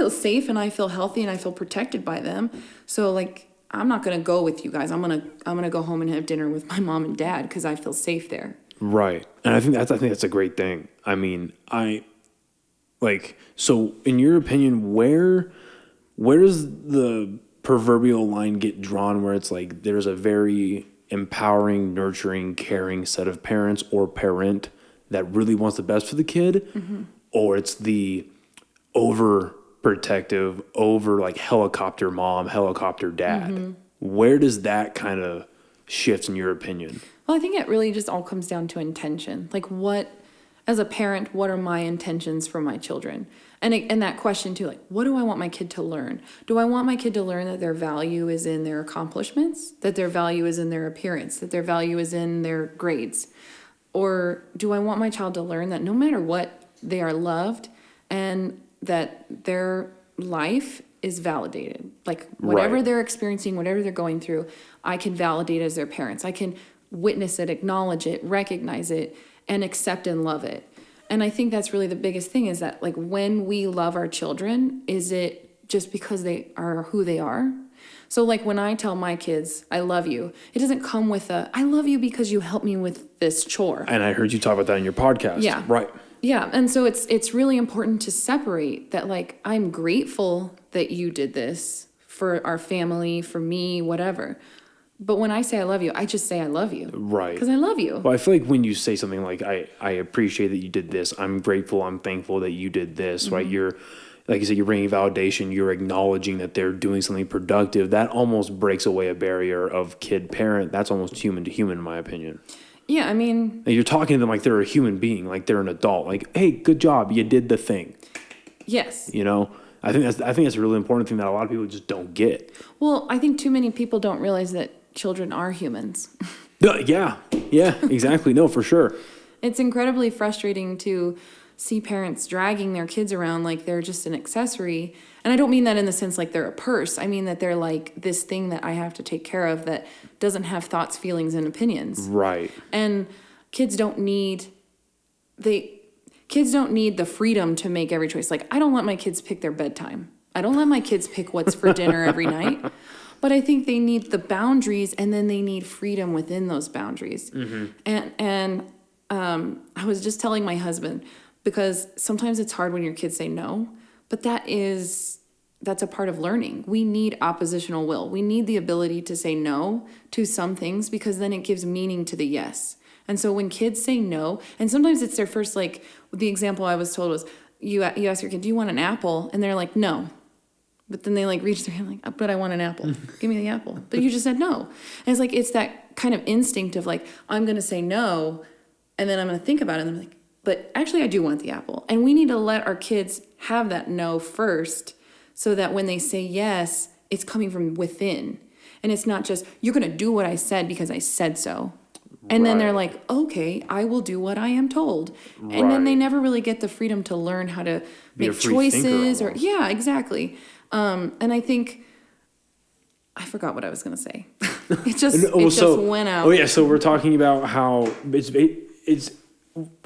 safe and I feel healthy and I feel protected by them. So like, I'm not going to go with you guys. I'm going to go home and have dinner with my mom and dad because I feel safe there. Right. And I think that's a great thing. I mean, so in your opinion, where does the proverbial line get drawn where it's like there's a very empowering, nurturing, caring set of parents or parent that really wants the best for the kid, or it's the overprotective, over like helicopter mom, helicopter dad. Where does that kind of shift in your opinion? Well, I think it really just all comes down to intention. Like as a parent, what are my intentions for my children? And that question too, like, what do I want my kid to learn? Do I want my kid to learn that their value is in their accomplishments, that their value is in their appearance, that their value is in their grades? Or do I want my child to learn that no matter what, they are loved and that their life is validated? Like whatever they're experiencing, whatever they're going through, I can validate as their parents. I can witness it, acknowledge it, recognize it, and accept and love it. And I think that's really the biggest thing, is that like when we love our children, is it just because they are who they are? So like when I tell my kids, I love you, it doesn't come with I love you because you helped me with this chore. And I heard you talk about that in your podcast. Yeah. Right. Yeah. And so it's really important to separate that, like, I'm grateful that you did this for our family, for me, whatever. But when I say I love you, I just say I love you. Right. Because I love you. Well, I feel like when you say something like, I appreciate that you did this, I'm grateful, I'm thankful that you did this, right? You're, like you said, you're bringing validation, you're acknowledging that they're doing something productive. That almost breaks away a barrier of kid-parent. That's almost human to human, in my opinion. Yeah, I mean... Like, you're talking to them like they're a human being, like they're an adult. Like, hey, good job, you did the thing. Yes. You know? I think that's a really important thing that a lot of people just don't get. Well, I think too many people don't realize that children are humans. Yeah, exactly. No, for sure. It's incredibly frustrating to see parents dragging their kids around like they're just an accessory. And I don't mean that in the sense like they're a purse. I mean that they're like this thing that I have to take care of that doesn't have thoughts, feelings, and opinions. Right. And kids don't need the freedom to make every choice. Like, I don't let my kids pick their bedtime. I don't let my kids pick what's for dinner every night. But I think they need the boundaries, and then they need freedom within those boundaries. And I was just telling my husband, because sometimes it's hard when your kids say no, but that's a part of learning. We need oppositional will. We need the ability to say no to some things, because then it gives meaning to the yes. And so when kids say no, and sometimes it's their first, like, the example I was told was, you ask your kid, do you want an apple? And they're like, no. But then they like reach their hand like, but I want an apple. Give me the apple. But you just said no. And it's like, it's that kind of instinct of like, I'm going to say no, and then I'm going to think about it, and I'm like, but actually I do want the apple. And we need to let our kids have that no first, so that when they say yes, it's coming from within. And it's not just, you're going to do what I said because I said so. And then they're like, okay, I will do what I am told. And then they never really get the freedom to learn how to make choices. Yeah, exactly. And I think, I forgot what I was going to say. It just went out. Oh yeah. So we're talking about how it's,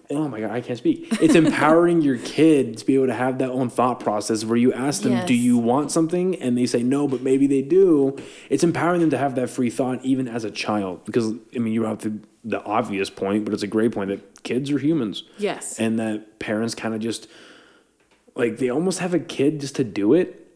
oh my God, I can't speak. It's empowering your kid to be able to have that own thought process where you ask them, do you want something? And they say no, but maybe they do. It's empowering them to have that free thought even as a child. Because, I mean, you have the obvious point, but it's a great point that kids are humans. Yes. And that parents kind of just, like, they almost have a kid just to do it.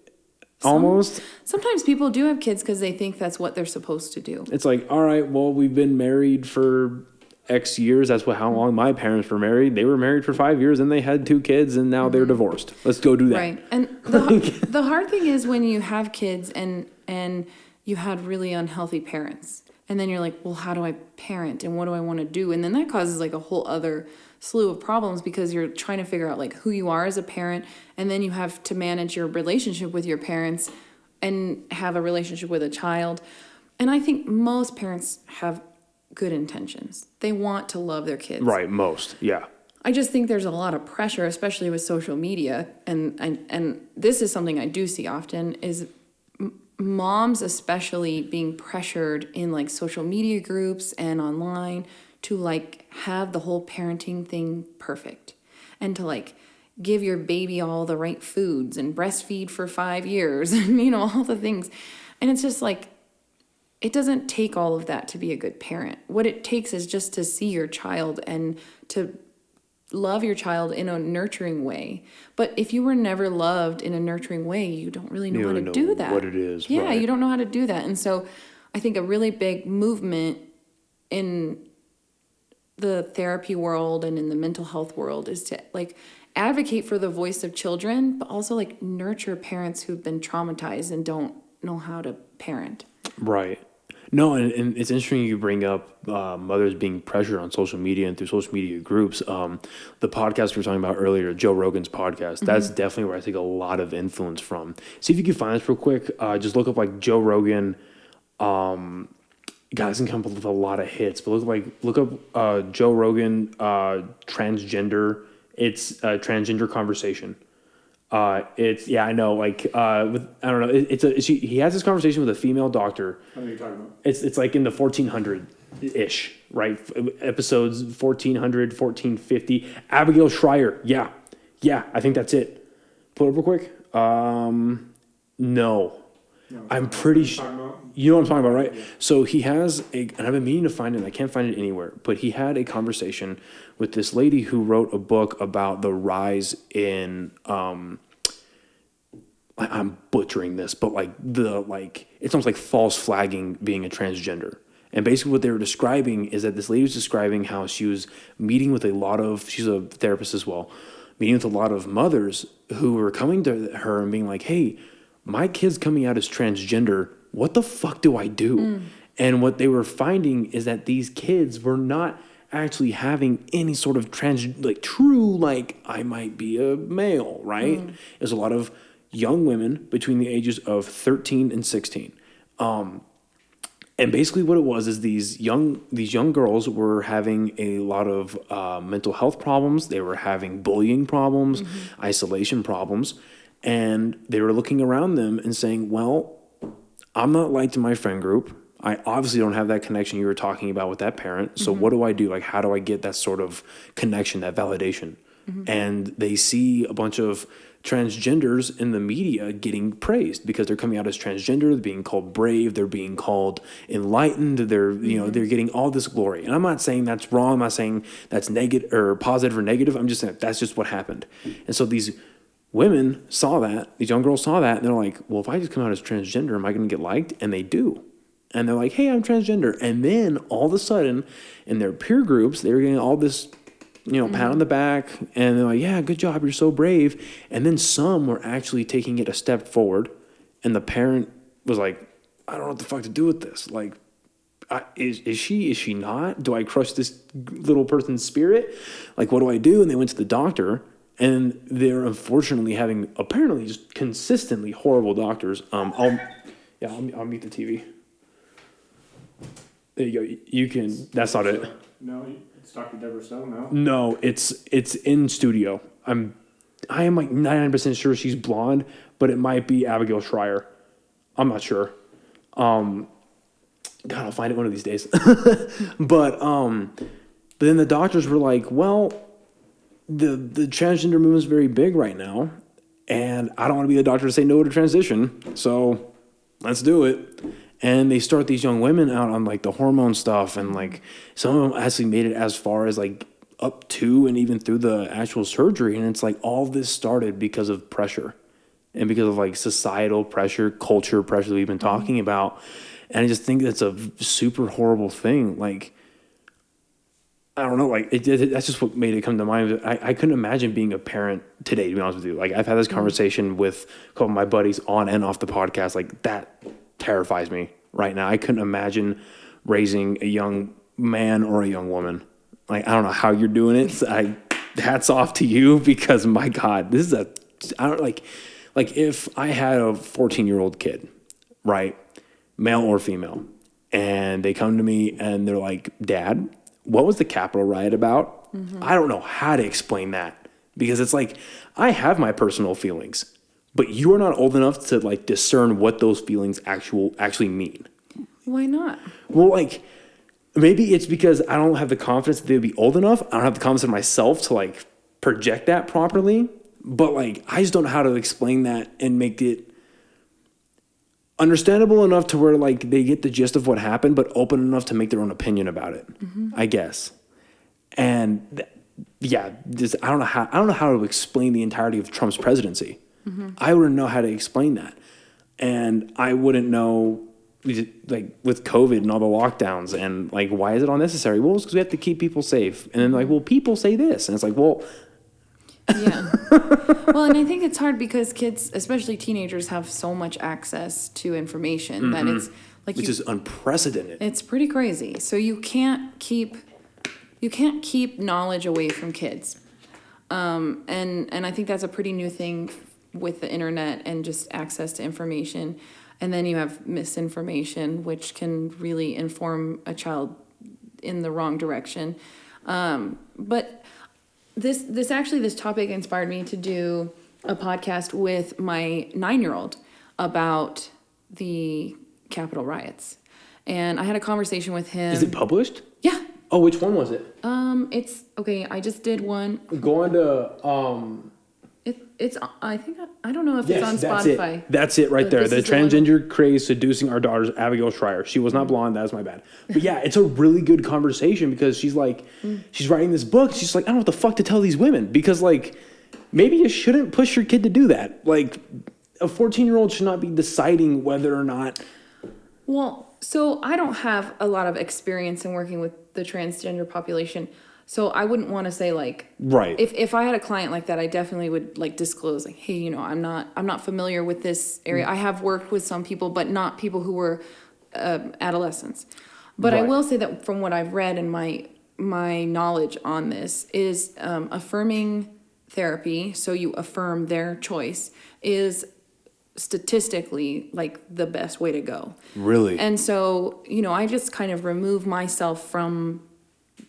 Sometimes people do have kids because they think that's what they're supposed to do. It's like, all right, well, we've been married for X years. That's how long my parents were married. They were married for 5 years and they had 2 kids and now they're divorced. Let's go do that. Right. And the hard thing is when you have kids and you had really unhealthy parents, and then you're like, well, how do I parent and what do I want to do? And then that causes like a whole other slew of problems, because you're trying to figure out like who you are as a parent, and then you have to manage your relationship with your parents and have a relationship with a child. And I think most parents have good intentions. They want to love their kids. Right, most, yeah. I just think there's a lot of pressure, especially with social media, and this is something I do see often, is moms especially being pressured in like social media groups and online to like have the whole parenting thing perfect, and to like give your baby all the right foods and breastfeed for 5 years and, you know, all the things. And it's just like, it doesn't take all of that to be a good parent. What it takes is just to see your child and to love your child in a nurturing way. But if you were never loved in a nurturing way, you don't really know how to do that. What it is. Yeah, right. You don't know how to do that. And so I think a really big movement in the therapy world and in the mental health world is to like advocate for the voice of children, but also like nurture parents who've been traumatized and don't know how to parent. Right. No, and it's interesting you bring up mothers being pressured on social media and through social media groups. The podcast we were talking about earlier, Joe Rogan's podcast, that's definitely where I take a lot of influence from. See if you can find this real quick. Just look up like Joe Rogan. God, this can come up with a lot of hits, but look up Joe Rogan transgender. It's a transgender conversation. It's I know with I don't know he has this conversation with a female doctor. What are you talking about? It's like in the 1400 ish, right? Episodes 1400, 1450. Abigail Schreier. Yeah, I think that's it. Pull it up real quick. No. I'm pretty sure. You know what I'm talking about, right? Yeah. So he has and I've been meaning to find it, and I can't find it anywhere, but he had a conversation with this lady who wrote a book about the rise in, I'm butchering this, but it's almost like false flagging being a transgender. And basically what they were describing is that this lady was describing how she was meeting with she's a therapist as well, meeting with a lot of mothers who were coming to her and being like, hey, my kid's coming out as transgender. What the fuck do I do? And what they were finding is that these kids were not actually having any sort of I might be a male, right? There's a lot of young women between the ages of 13 and 16. And basically what it was is these young girls were having a lot of mental health problems. They were having bullying problems, isolation problems. And they were looking around them and saying, well, I'm not liked in my friend group. I obviously don't have that connection you were talking about with that parent. So what do I do? Like, how do I get that sort of connection, that validation? And they see a bunch of transgenders in the media getting praised because they're coming out as transgender. They're being called brave. They're being called enlightened. They're, they're getting all this glory. And I'm not saying that's wrong. I'm not saying that's negative or positive or negative. I'm just saying that's just what happened. And so these women saw that, these young girls saw that, and they're like, well, if I just come out as transgender, am I going to get liked? And they do. And they're like, hey, I'm transgender. And then all of a sudden, in their peer groups, they were getting all this, pat on the back. And they're like, yeah, good job. You're so brave. And then some were actually taking it a step forward. And the parent was like, I don't know what the fuck to do with this. Like, is she not? Do I crush this little person's spirit? Like, what do I do? And they went to the doctor. And they're unfortunately having apparently just consistently horrible doctors. I'll mute the TV. There you go. You can. That's not it. No, it's Dr. Deborah Stone now. No, it's in studio. I am like 99% sure she's blonde, but it might be Abigail Schreier. I'm not sure. God, I'll find it one of these days. But then the doctors were like, well, the transgender movement is very big right now, and I don't want to be the doctor to say no to transition, so let's do it. And they start these young women out on like the hormone stuff, and like some of them actually made it as far as like up to and even through the actual surgery. And it's like all this started because of pressure and because of like societal pressure, culture pressure that we've been talking about. And I just think that's a super horrible thing. Like, I don't know, like that's just what made it come to mind. I couldn't imagine being a parent today, to be honest with you. Like, I've had this conversation with a couple of my buddies on and off the podcast. Like, that terrifies me right now. I couldn't imagine raising a young man or a young woman. Like, I don't know how you're doing it. Hats off to you, because my God, this is like if I had a 14-year-old kid, right, male or female, and they come to me and they're like, Dad, what was the Capitol riot about? I don't know how to explain that, because it's like, I have my personal feelings, but you are not old enough to like discern what those feelings actually mean. Why not? Well, like, maybe it's because I don't have the confidence that they'd be old enough. I don't have the confidence in myself to like project that properly. But like, I just don't know how to explain that and make it understandable enough to where like they get the gist of what happened, but open enough to make their own opinion about it, I guess. And I don't know how to explain the entirety of Trump's presidency. I wouldn't know how to explain that. And I wouldn't know like with COVID and all the lockdowns and like, why is it all necessary? Well, it's because we have to keep people safe. And then like, well, people say this. And it's like, well, yeah. Well, and I think it's hard because kids, especially teenagers, have so much access to information that it's like which is unprecedented. It's pretty crazy. So you can't keep knowledge away from kids. And I think that's a pretty new thing with the internet and just access to information. And then you have misinformation, which can really inform a child in the wrong direction. But this topic inspired me to do a podcast with my 9-year-old about the Capitol riots. And I had a conversation with him. Is it published? Yeah. Oh, which one was it? It's okay. I just did one. Go on to It's I don't know if it's on Spotify. That's it right But there. this The is the transgender craze seducing our daughter's Abigail Schreier. She was not blonde. That's my bad. But yeah, it's a really good conversation because she's like, she's writing this book. She's like, I don't know what the fuck to tell these women because like, maybe you shouldn't push your kid to do that. Like, a 14-year-old should not be deciding whether or not. Well, so I don't have a lot of experience in working with the transgender population. So I wouldn't want to say like, Right. If I had a client like that, I definitely would like disclose like, hey, I'm not familiar with this area. I have worked with some people, but not people who were adolescents. But I Right. will say that from what I've read and my knowledge on this is affirming therapy. So you affirm their choice is statistically like the best way to go. Really? And so, I just kind of remove myself from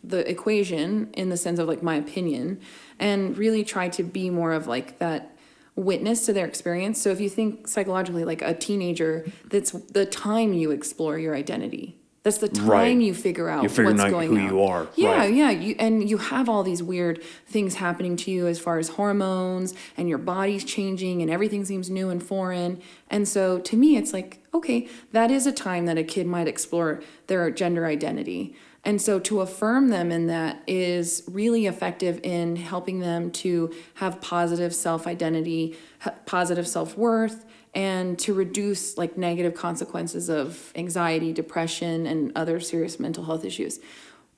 the equation in the sense of like my opinion and really try to be more of like that witness to their experience. So if you think psychologically like a teenager, that's the time you explore your identity. That's the time Right. you figure out You're figuring what's out going who on. you are. Yeah, Right. yeah. You have all these weird things happening to you as far as hormones and your body's changing and everything seems new and foreign. And so to me, it's like, okay, that is a time that a kid might explore their gender identity. And so to affirm them in that is really effective in helping them to have positive self-identity, positive self-worth, and to reduce like negative consequences of anxiety, depression, and other serious mental health issues.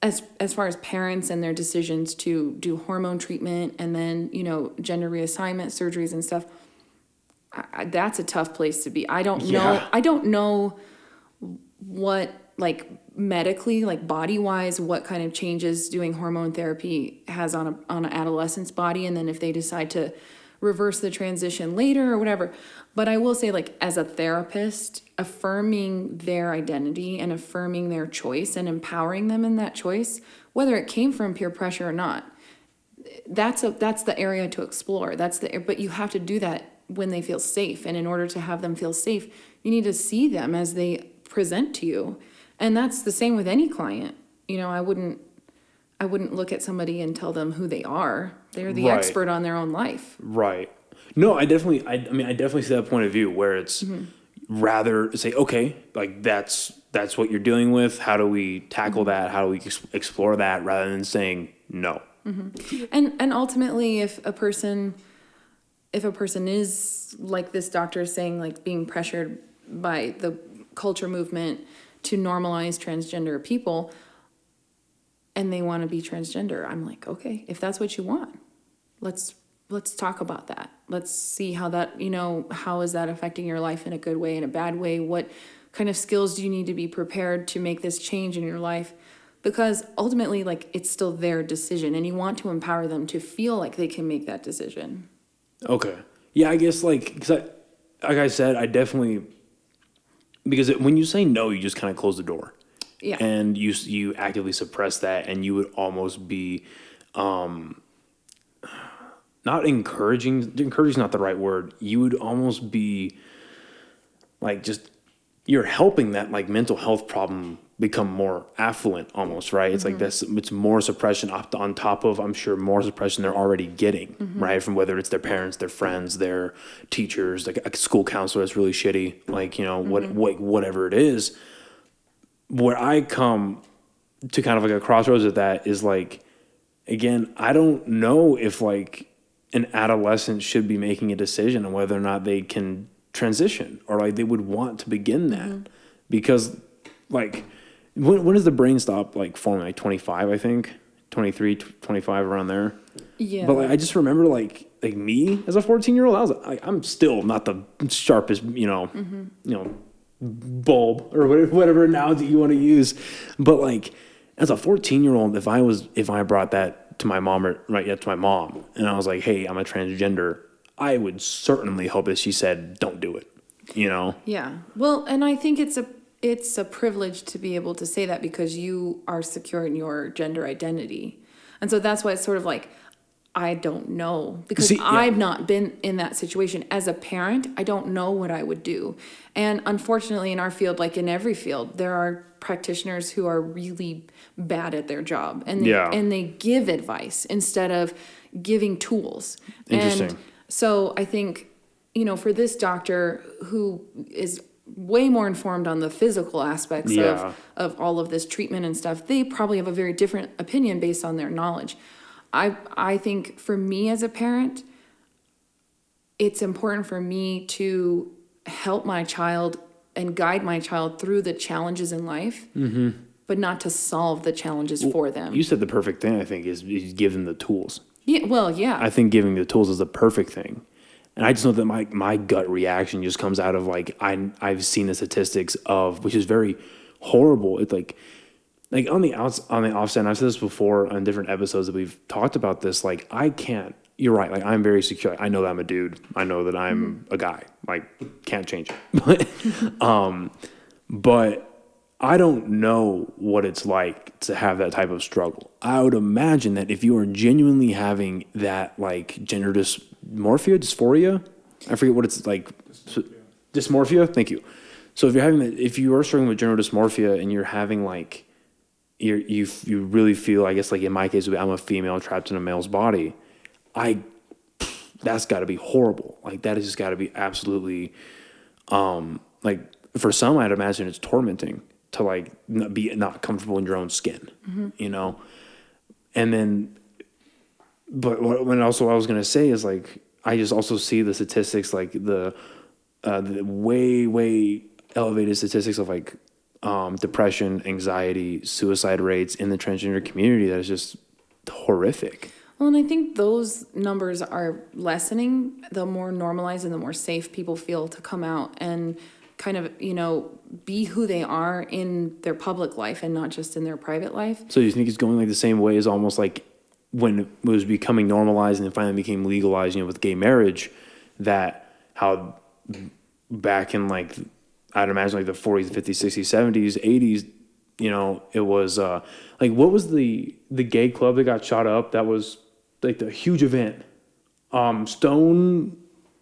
As far as parents and their decisions to do hormone treatment and then, gender reassignment surgeries and stuff, that's a tough place to be. I don't know what like medically, like body wise, what kind of changes doing hormone therapy has on an adolescent's body. And then if they decide to reverse the transition later or whatever. But I will say, like, as a therapist, affirming their identity and affirming their choice and empowering them in that choice, whether it came from peer pressure or not, that's the area to explore. But you have to do that when they feel safe. And in order to have them feel safe, you need to see them as they present to you. And that's the same with any client. I wouldn't look at somebody and tell them who they are. They're the Right. expert on their own life. Right. No, I definitely see that point of view where it's rather say, okay, like that's what you're dealing with. How do we tackle that? How do we explore that rather than saying no? And ultimately, if a person is like this doctor is saying, like being pressured by the culture movement to normalize transgender people, and they want to be transgender, I'm like, okay, if that's what you want, let's talk about that. Let's see how that, how is that affecting your life in a good way, in a bad way? What kind of skills do you need to be prepared to make this change in your life? Because ultimately, like, it's still their decision, and you want to empower them to feel like they can make that decision. Okay. Yeah, I guess like I said, I definitely, because when you say no, you just kind of close the door. Yeah. And you actively suppress that, and you would almost be not encouraging. Encouraging is not the right word. You would almost be like just you're helping that like mental health problem become more affluent almost, right? It's like this, it's more suppression on top of, I'm sure, more suppression they're already getting, right? From whether it's their parents, their friends, their teachers, like a school counselor that's really shitty, like, whatever it is. Where I come to kind of like a crossroads of that is like, again, I don't know if like an adolescent should be making a decision on whether or not they can transition or like they would want to begin that. because like when does the brain stop like forming? Like 25, I think, 23, 25 around there. Yeah. But like, I just remember like me as a 14-year-old, I was like, I'm still not the sharpest, bulb or whatever analogy you want to use. But like as a 14-year-old, if I brought that to my mom to my mom and I was like, hey, I'm a transgender, I would certainly hope that she said, don't do it, Yeah. Well, and I think it's a privilege to be able to say that because you are secure in your gender identity. And so that's why it's sort of like, I don't know, because I've not been in that situation. As a parent, I don't know what I would do. And unfortunately, in our field, like in every field, there are practitioners who are really bad at their job. And they give advice instead of giving tools. Interesting. And so I think, for this doctor who is way more informed on the physical aspects of all of this treatment and stuff, they probably have a very different opinion based on their knowledge. I think for me as a parent, it's important for me to help my child and guide my child through the challenges in life, but not to solve the challenges for them. You said the perfect thing, I think, is give them the tools. Yeah, well, yeah. I think giving the tools is the perfect thing. And I just know that my gut reaction just comes out of like, I've seen the statistics of, which is very horrible. It's like on the offset, and I've said this before on different episodes that we've talked about this, like you're right. Like I'm very secure. I know that I'm a dude. I know that I'm a guy. Like can't change it. But I don't know what it's like to have that type of struggle. I would imagine that if you are genuinely having that like gender dysphoria, I forget what it's like. Dysmorphia. Thank you. So if you are struggling with gender dysmorphia and you're having like, you really feel, I guess, like in my case, I'm a female trapped in a male's body. That's got to be horrible. Like that has just got to be absolutely, like for some, I'd imagine it's tormenting to like not comfortable in your own skin, And then, but what I was gonna say is like I just also see the statistics, like the way elevated statistics of like. Depression, anxiety, suicide rates in the transgender community that is just horrific. Well, and I think those numbers are lessening the more normalized and the more safe people feel to come out and kind of, be who they are in their public life and not just in their private life. So you think it's going like the same way as almost like when it was becoming normalized and then finally became legalized, with gay marriage, that how back in like, I'd imagine like the 40s, 50s, 60s, 70s, 80s, it was like, what was the gay club that got shot up? That was like the huge event. Stonewall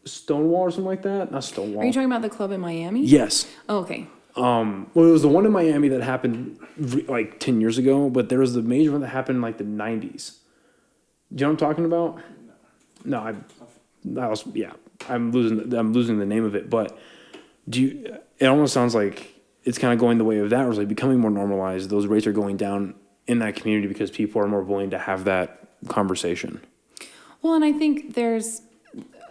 or something like that? Not Stonewall. Are you talking about the club in Miami? Yes. Oh, okay. Well, it was the one in Miami that happened like 10 years ago, but there was the major one that happened in like the 90s. Do you know what I'm talking about? No, I'm losing the name of it, but it almost sounds like it's kind of going the way of that, where it's like becoming more normalized. Those rates are going down in that community because people are more willing to have that conversation. Well, and I think there's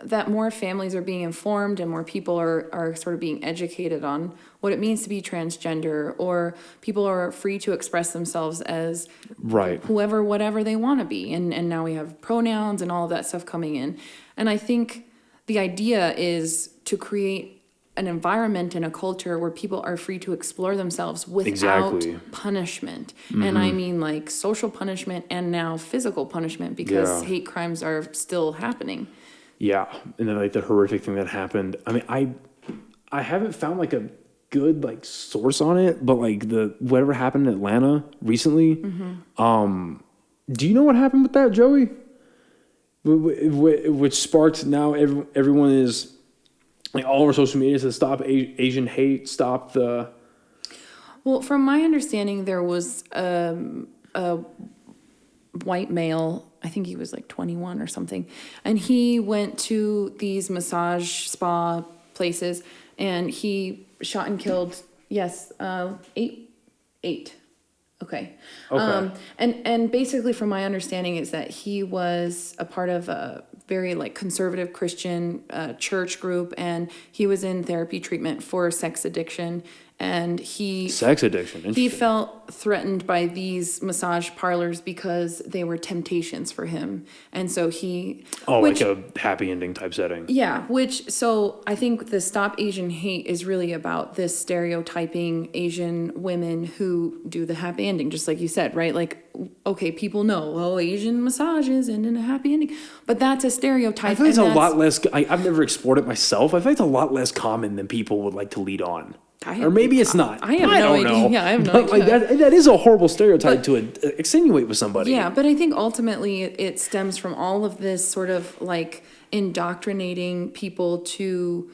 that more families are being informed and more people are sort of being educated on what it means to be transgender, or people are free to express themselves as whatever they want to be. And now we have pronouns and all of that stuff coming in. And I think the idea is to create an environment and a culture where people are free to explore themselves without punishment. Mm-hmm. And I mean like social punishment and now physical punishment, because hate crimes are still happening. Yeah. And then like the horrific thing that happened. I mean, I haven't found like a good like source on it, but like whatever happened in Atlanta recently, do you know what happened with that, Joey? Which sparked now everyone is like all over social media to stop Asian hate, stop the... Well, from my understanding, there was a white male, I think he was like 21 or something, and he went to these massage spa places, and he shot and killed, eight. Okay. And basically, from my understanding, is that he was a part of very like conservative Christian church group, and he was in therapy treatment for sex addiction. And Sex addiction. he felt threatened by these massage parlors because they were temptations for him. And so like a happy ending type setting. Yeah, so I think the Stop Asian Hate is really about this stereotyping Asian women who do the happy ending, just like you said, right? Like, okay, people know, Asian massages end in a happy ending, but that's a stereotype. I feel like it's a lot less, I've never explored it myself. I feel like it's a lot less common than people would like to lead on. Or maybe it's not. I have no idea. Know. Yeah, I have no but idea. Like that is a horrible stereotype to extenuate with somebody. Yeah, but I think ultimately it stems from all of this sort of like indoctrinating people to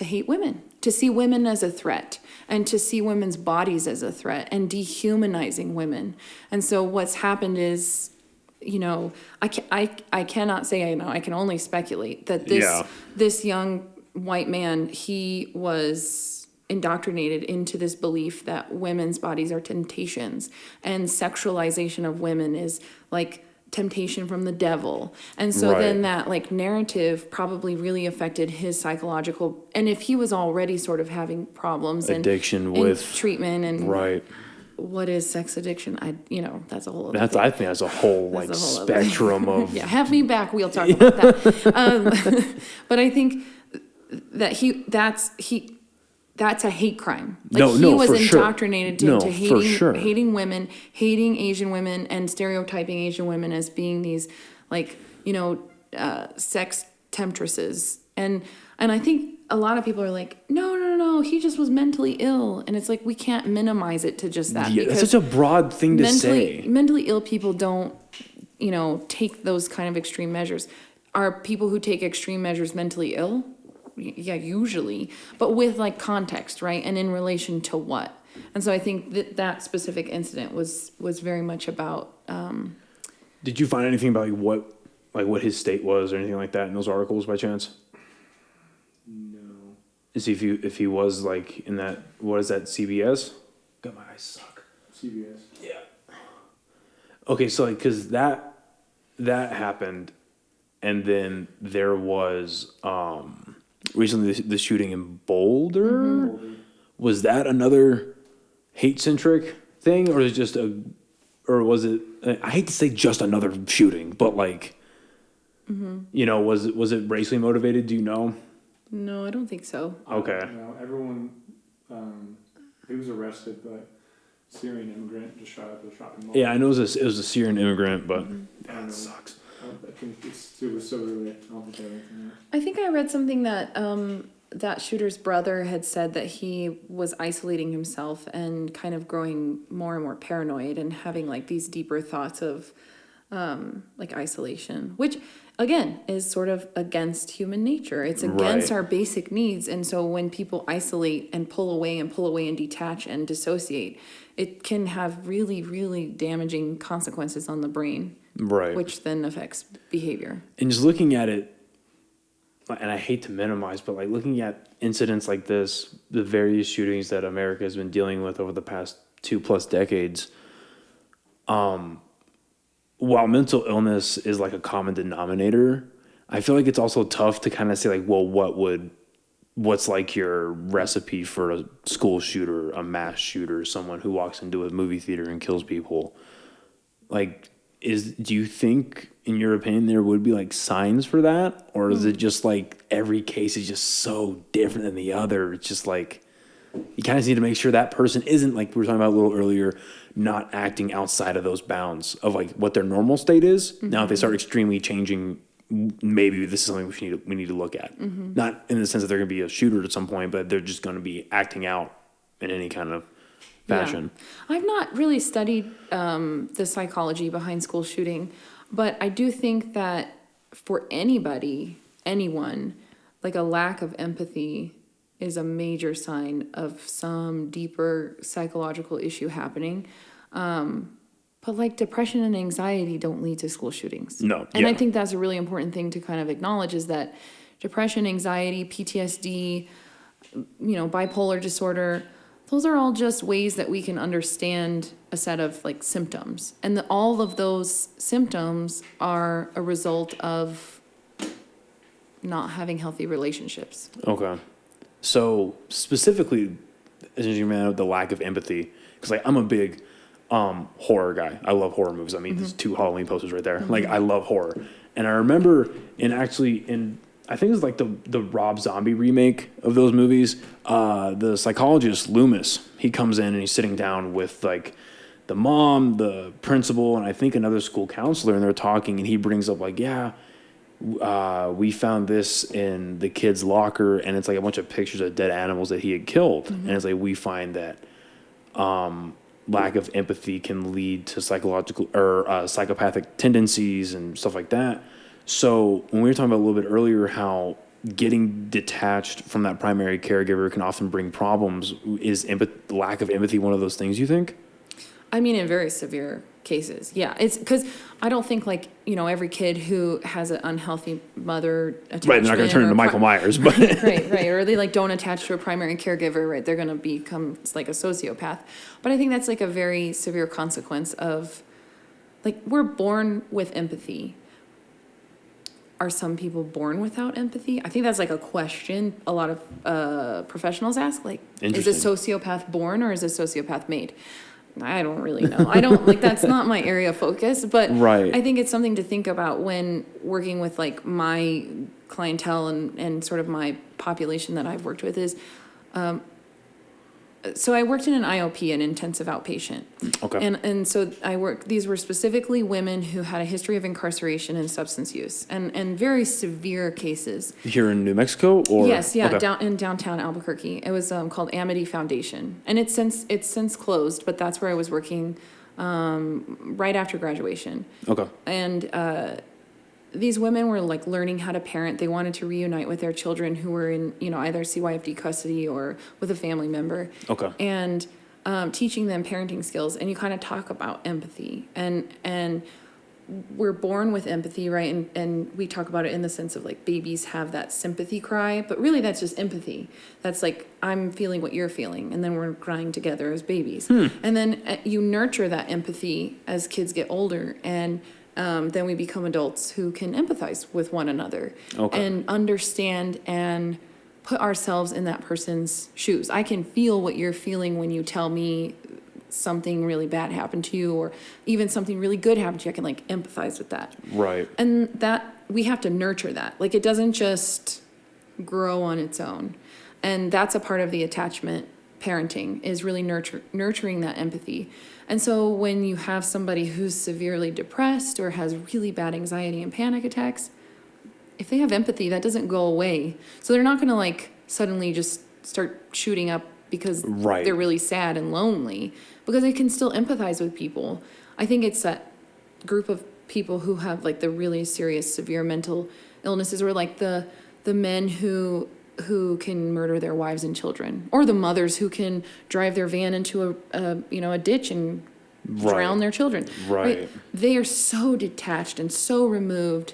hate women, to see women as a threat, and to see women's bodies as a threat, and dehumanizing women. And so what's happened is, I cannot say I know. I can only speculate that this young white man, he was indoctrinated into this belief that women's bodies are temptations, and sexualization of women is like temptation from the devil. And so then that like narrative probably really affected his psychological, and if he was already sort of having problems addiction and with treatment and what is sex addiction? That's a whole other thing. I think that's a whole like spectrum of have me back, we'll talk about that. But I think that that's a hate crime. Like he was indoctrinated into hating women, hating Asian women, and stereotyping Asian women as being these like, sex temptresses. And I think a lot of people are like, no, he just was mentally ill. And it's like, we can't minimize it to just that. Yeah, that's such a broad thing to say. Mentally ill people don't, take those kind of extreme measures. Are people who take extreme measures mentally ill? Yeah, usually, but with like context, right? And in relation to what? And so I think that specific incident was very much about. Did you find anything about what his state was or anything like that in those articles by chance? No. Is if he was like in that, what is that, CBS? God, my eyes suck. CBS. Yeah. Okay, so like, cause that happened, and then there was recently the shooting in Boulder. Mm-hmm. Was that another hate-centric thing, or was it? I hate to say just another shooting, but like, was it racially motivated? Do you know? No, I don't think so. Okay. Everyone, he was arrested, but Syrian immigrant just shot up a shopping mall. Yeah, I know it was a Syrian immigrant, but that sucks. I think it was so early. I don't think they have anything else. I think I read something that that shooter's brother had said that he was isolating himself and kind of growing more and more paranoid and having like these deeper thoughts of like isolation, which again is sort of against human nature. It's against our basic needs. And so when people isolate and pull away and detach and dissociate, it can have really, really damaging consequences on the brain. Right. Which then affects behavior. And just looking at it, and I hate to minimize, but like looking at incidents like this, the various shootings that America has been dealing with over the past 2+ decades, while mental illness is like a common denominator, I feel like it's also tough to kind of say like, well, what's like your recipe for a school shooter, a mass shooter, someone who walks into a movie theater and kills people? Like, do you think, in your opinion, there would be like signs for that? Or is it just like every case is just so different than the other? It's just like, you kind of need to make sure that person isn't, like we were talking about a little earlier, not acting outside of those bounds of like what their normal state is. Mm-hmm. Now, if they start extremely changing, maybe this is something we need to look at. Mm-hmm. Not in the sense that they're going to be a shooter at some point, but they're just going to be acting out in any kind of fashion. Yeah. I've not really studied the psychology behind school shooting, but I do think that for anyone, like a lack of empathy is a major sign of some deeper psychological issue happening. But like depression and anxiety don't lead to school shootings. No. And I think that's a really important thing to kind of acknowledge, is that depression, anxiety, PTSD, bipolar disorder, those are all just ways that we can understand a set of like symptoms. And all of those symptoms are a result of not having healthy relationships. Okay. So specifically, as you know, the lack of empathy, because like I'm a big horror guy. I love horror movies. I mean, there's 2 Halloween posters right there. Like I love horror. And I remember in I think it was like the Rob Zombie remake of those movies, the psychologist Loomis, he comes in and he's sitting down with like the mom, the principal, and I think another school counselor, and they're talking, and he brings up like, we found this in the kid's locker, and it's like a bunch of pictures of dead animals that he had killed. And it's like, we find that lack of empathy can lead to psychological or psychopathic tendencies and stuff like that. So when we were talking about a little bit earlier how getting detached from that primary caregiver can often bring problems, is lack of empathy one of those things, you think? I mean, in very severe cases, yeah. It's because I don't think like, every kid who has an unhealthy mother attachment. Right, they're not going to turn into Michael Myers. But right. Or they like don't attach to a primary caregiver, right? They're going to become like a sociopath. But I think that's like a very severe consequence of, like, we're born with empathy. Are some people born without empathy? I think that's like a question a lot of professionals ask. Like, is a sociopath born or is a sociopath made? I don't really know. I don't like, that's not my area of focus, but right. I think it's something to think about when working with like my clientele and sort of my population that I've worked with is, so I worked in an IOP, an intensive outpatient. Okay. And so these were specifically women who had a history of incarceration and substance use and very severe cases. Here in New Mexico or? Yes, yeah, okay. in downtown Albuquerque. It was called Amity Foundation. And it's since closed, but that's where I was working right after graduation. Okay. And these women were like learning how to parent. They wanted to reunite with their children who were in, either CYFD custody or with a family member. Okay. And teaching them parenting skills. And you kind of talk about empathy. And we're born with empathy, right? And we talk about it in the sense of like babies have that sympathy cry, but really that's just empathy. That's like, I'm feeling what you're feeling. And then we're crying together as babies. And then you nurture that empathy as kids get older. And then we become adults who can empathize with one another and understand and put ourselves in that person's shoes. I can feel what you're feeling when you tell me something really bad happened to you, or even something really good happened to you. I can like empathize with that. Right. And that we have to nurture that. Like it doesn't just grow on its own. And that's a part of the attachment parenting, is really nurturing that empathy. And so when you have somebody who's severely depressed or has really bad anxiety and panic attacks, if they have empathy, that doesn't go away. So they're not going to like suddenly just start shooting up because they're really sad and lonely, because they can still empathize with people. I think it's that group of people who have like the really serious, severe mental illnesses, or like the men who can murder their wives and children, or the mothers who can drive their van into a ditch and drown their children. Right. They are so detached and so removed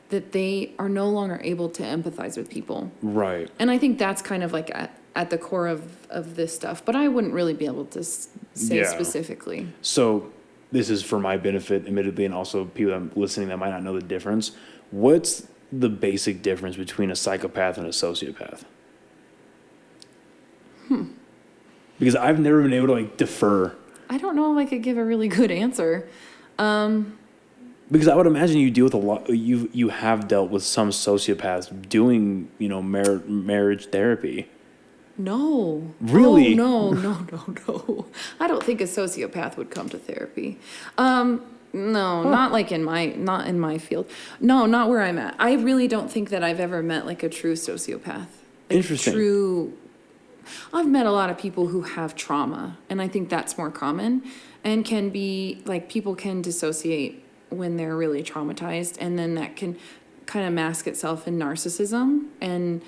that they are no longer able to empathize with people. Right. And I think that's kind of like at the core of this stuff, but I wouldn't really be able to say specifically. So this is for my benefit, admittedly, and also people that are listening that might not know the difference. What's the basic difference between a psychopath and a sociopath? Because I've never been able to like defer. I don't know if I could give a really good answer. Because I would imagine you deal with a lot. You have dealt with some sociopaths doing marriage therapy. No. Really? Oh, no. I don't think a sociopath would come to therapy. Not in my field. No, not where I'm at. I really don't think that I've ever met like a true sociopath. Interesting. I've met a lot of people who have trauma, and I think that's more common, and can be like, people can dissociate when they're really traumatized, and then that can kind of mask itself in narcissism. And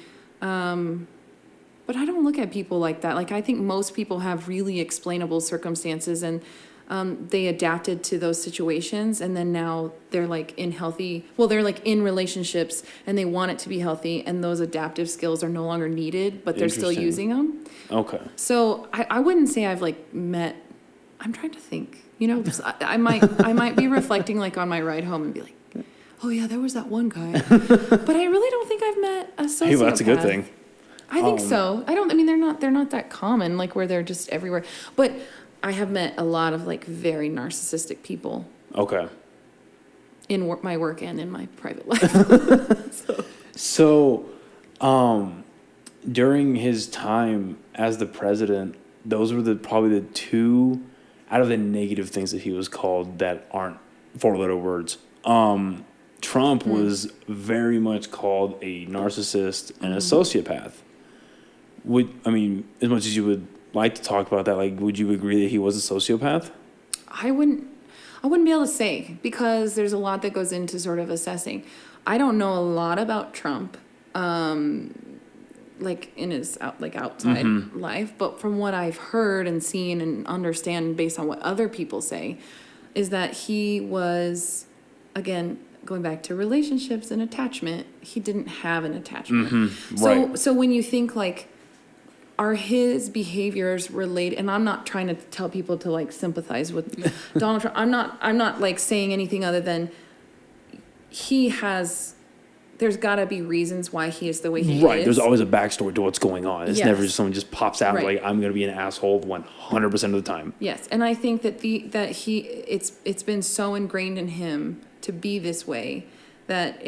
but I don't look at people like that. Like, I think most people have really explainable circumstances, and they adapted to those situations, and then now they're like they're like in relationships and they want it to be healthy, and those adaptive skills are no longer needed, but they're still Interesting. using them. Okay. So I wouldn't say I've like met, I'm trying to think, you know, 'cause I might be reflecting like on my ride home and be like, oh yeah, there was that one guy. But I really don't think I've met a sociopath. Hey, well, that's a good thing. I think so. I mean, they're not that common, like where they're just everywhere. But I have met a lot of like very narcissistic people Okay. in my work and in my private life. So, during his time as the president, those were probably the two out of the negative things that he was called that aren't four-letter words. Trump was very much called a narcissist and a sociopath. I mean, as much as you would like to talk about that, like, would you agree that he was a sociopath? I wouldn't be able to say, because there's a lot that goes into sort of assessing. I don't know a lot about Trump, like in his outside life, but from what I've heard and seen and understand based on what other people say, is that he was, again, going back to relationships and attachment, he didn't have an attachment. Right. So when you think like, are his behaviors related? And I'm not trying to tell people to like sympathize with Donald Trump. I'm not like saying anything other than there's got to be reasons why he is the way he is. Right. There's always a backstory to what's going on. It's Yes. never just someone just pops out Right. like, I'm going to be an asshole 100% of the time. Yes, and I think that it's been so ingrained in him to be this way that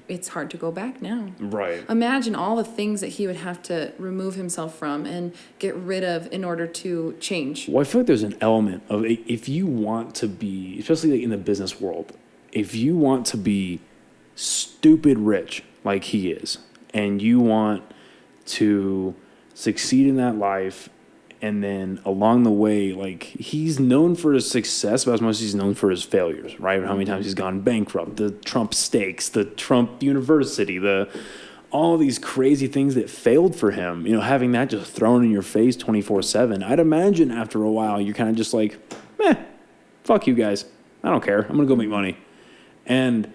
it's hard to go back now. Right. Imagine all the things that he would have to remove himself from and get rid of in order to change. Well, I feel like there's an element of, if you want to be, especially like in the business world, if you want to be stupid rich like he is, and you want to succeed in that life, and then along the way, like, he's known for his success, but as much as he's known for his failures, right? How many times he's gone bankrupt, the Trump steaks, the Trump University, all these crazy things that failed for him, you know, having that just thrown in your face 24/7. I'd imagine after a while, you're kind of just like, fuck you guys. I don't care. I'm going to go make money. And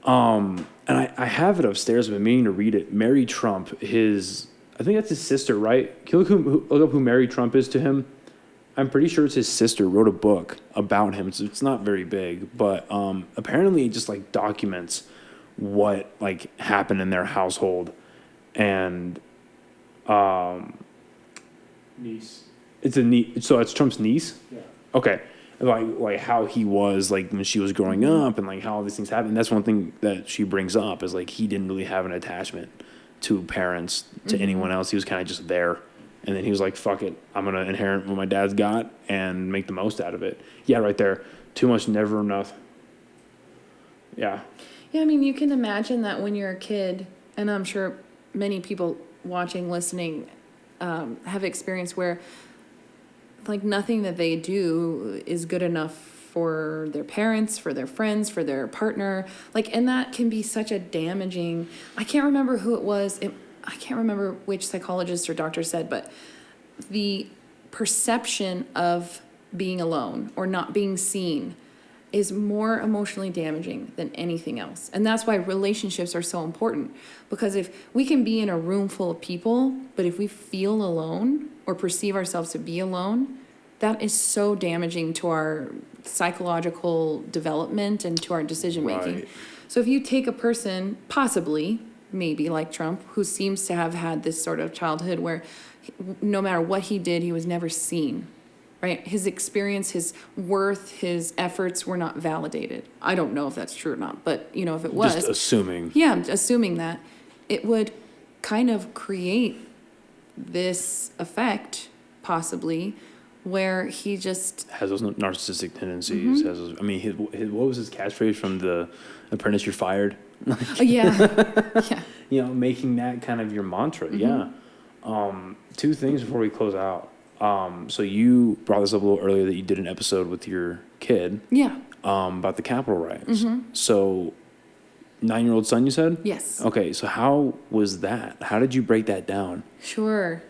I have it upstairs. I've been meaning to read it. Mary Trump, I think that's his sister, right? Can you look up who Mary Trump is to him? I'm pretty sure it's his sister wrote a book about him. So it's not very big, but apparently it just like documents what like happened in their household. And Niece. it's a niece. So it's Trump's niece? Yeah. Okay. Like how he was like when she was growing up, and like how all these things happened. That's one thing that she brings up, is like he didn't really have an attachment to parents, to anyone else. He was kind of just there. And then he was like, fuck it, I'm going to inherit what my dad's got and make the most out of it. Yeah, right there. Too much, never enough. Yeah. Yeah, I mean, you can imagine that when you're a kid, and I'm sure many people watching, listening, have experienced where like nothing that they do is good enough for their parents, for their friends, for their partner. Like, and that can be such a damaging, I can't remember who it was. I can't remember which psychologist or doctor said, but the perception of being alone or not being seen is more emotionally damaging than anything else. And that's why relationships are so important. Because if we can be in a room full of people, but if we feel alone or perceive ourselves to be alone, that is so damaging to our psychological development and to our decision making. Right. So if you take a person, possibly, maybe like Trump, who seems to have had this sort of childhood where no matter what he did, he was never seen, right? His experience, his worth, his efforts were not validated. I don't know if that's true or not, but you know, if it was, Just assuming. yeah, I'm assuming that it would kind of create this effect, possibly, where he just has those narcissistic tendencies. Has those, I mean, his what was his catchphrase from The Apprentice? You're fired. yeah. You know, making that kind of your mantra. Yeah. Two things before we close out. So you brought this up a little earlier, that you did an episode with your kid. Yeah. About the Capitol riots. So 9-year-old son, you said? Yes. Okay. So how was that? How did you break that down? Sure.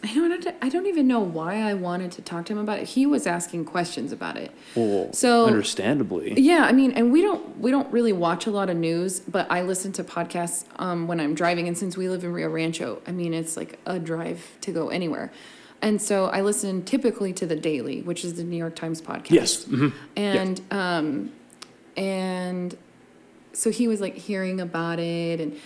I don't even know why I wanted to talk to him about it. He was asking questions about it. Well, So understandably. yeah, I mean, and we don't really watch a lot of news, but I listen to podcasts when I'm driving, and since we live in Rio Rancho, I mean, it's like a drive to go anywhere. And so I listen typically to The Daily, which is the New York Times podcast. Yes. Mm-hmm. And so he was like hearing about it, and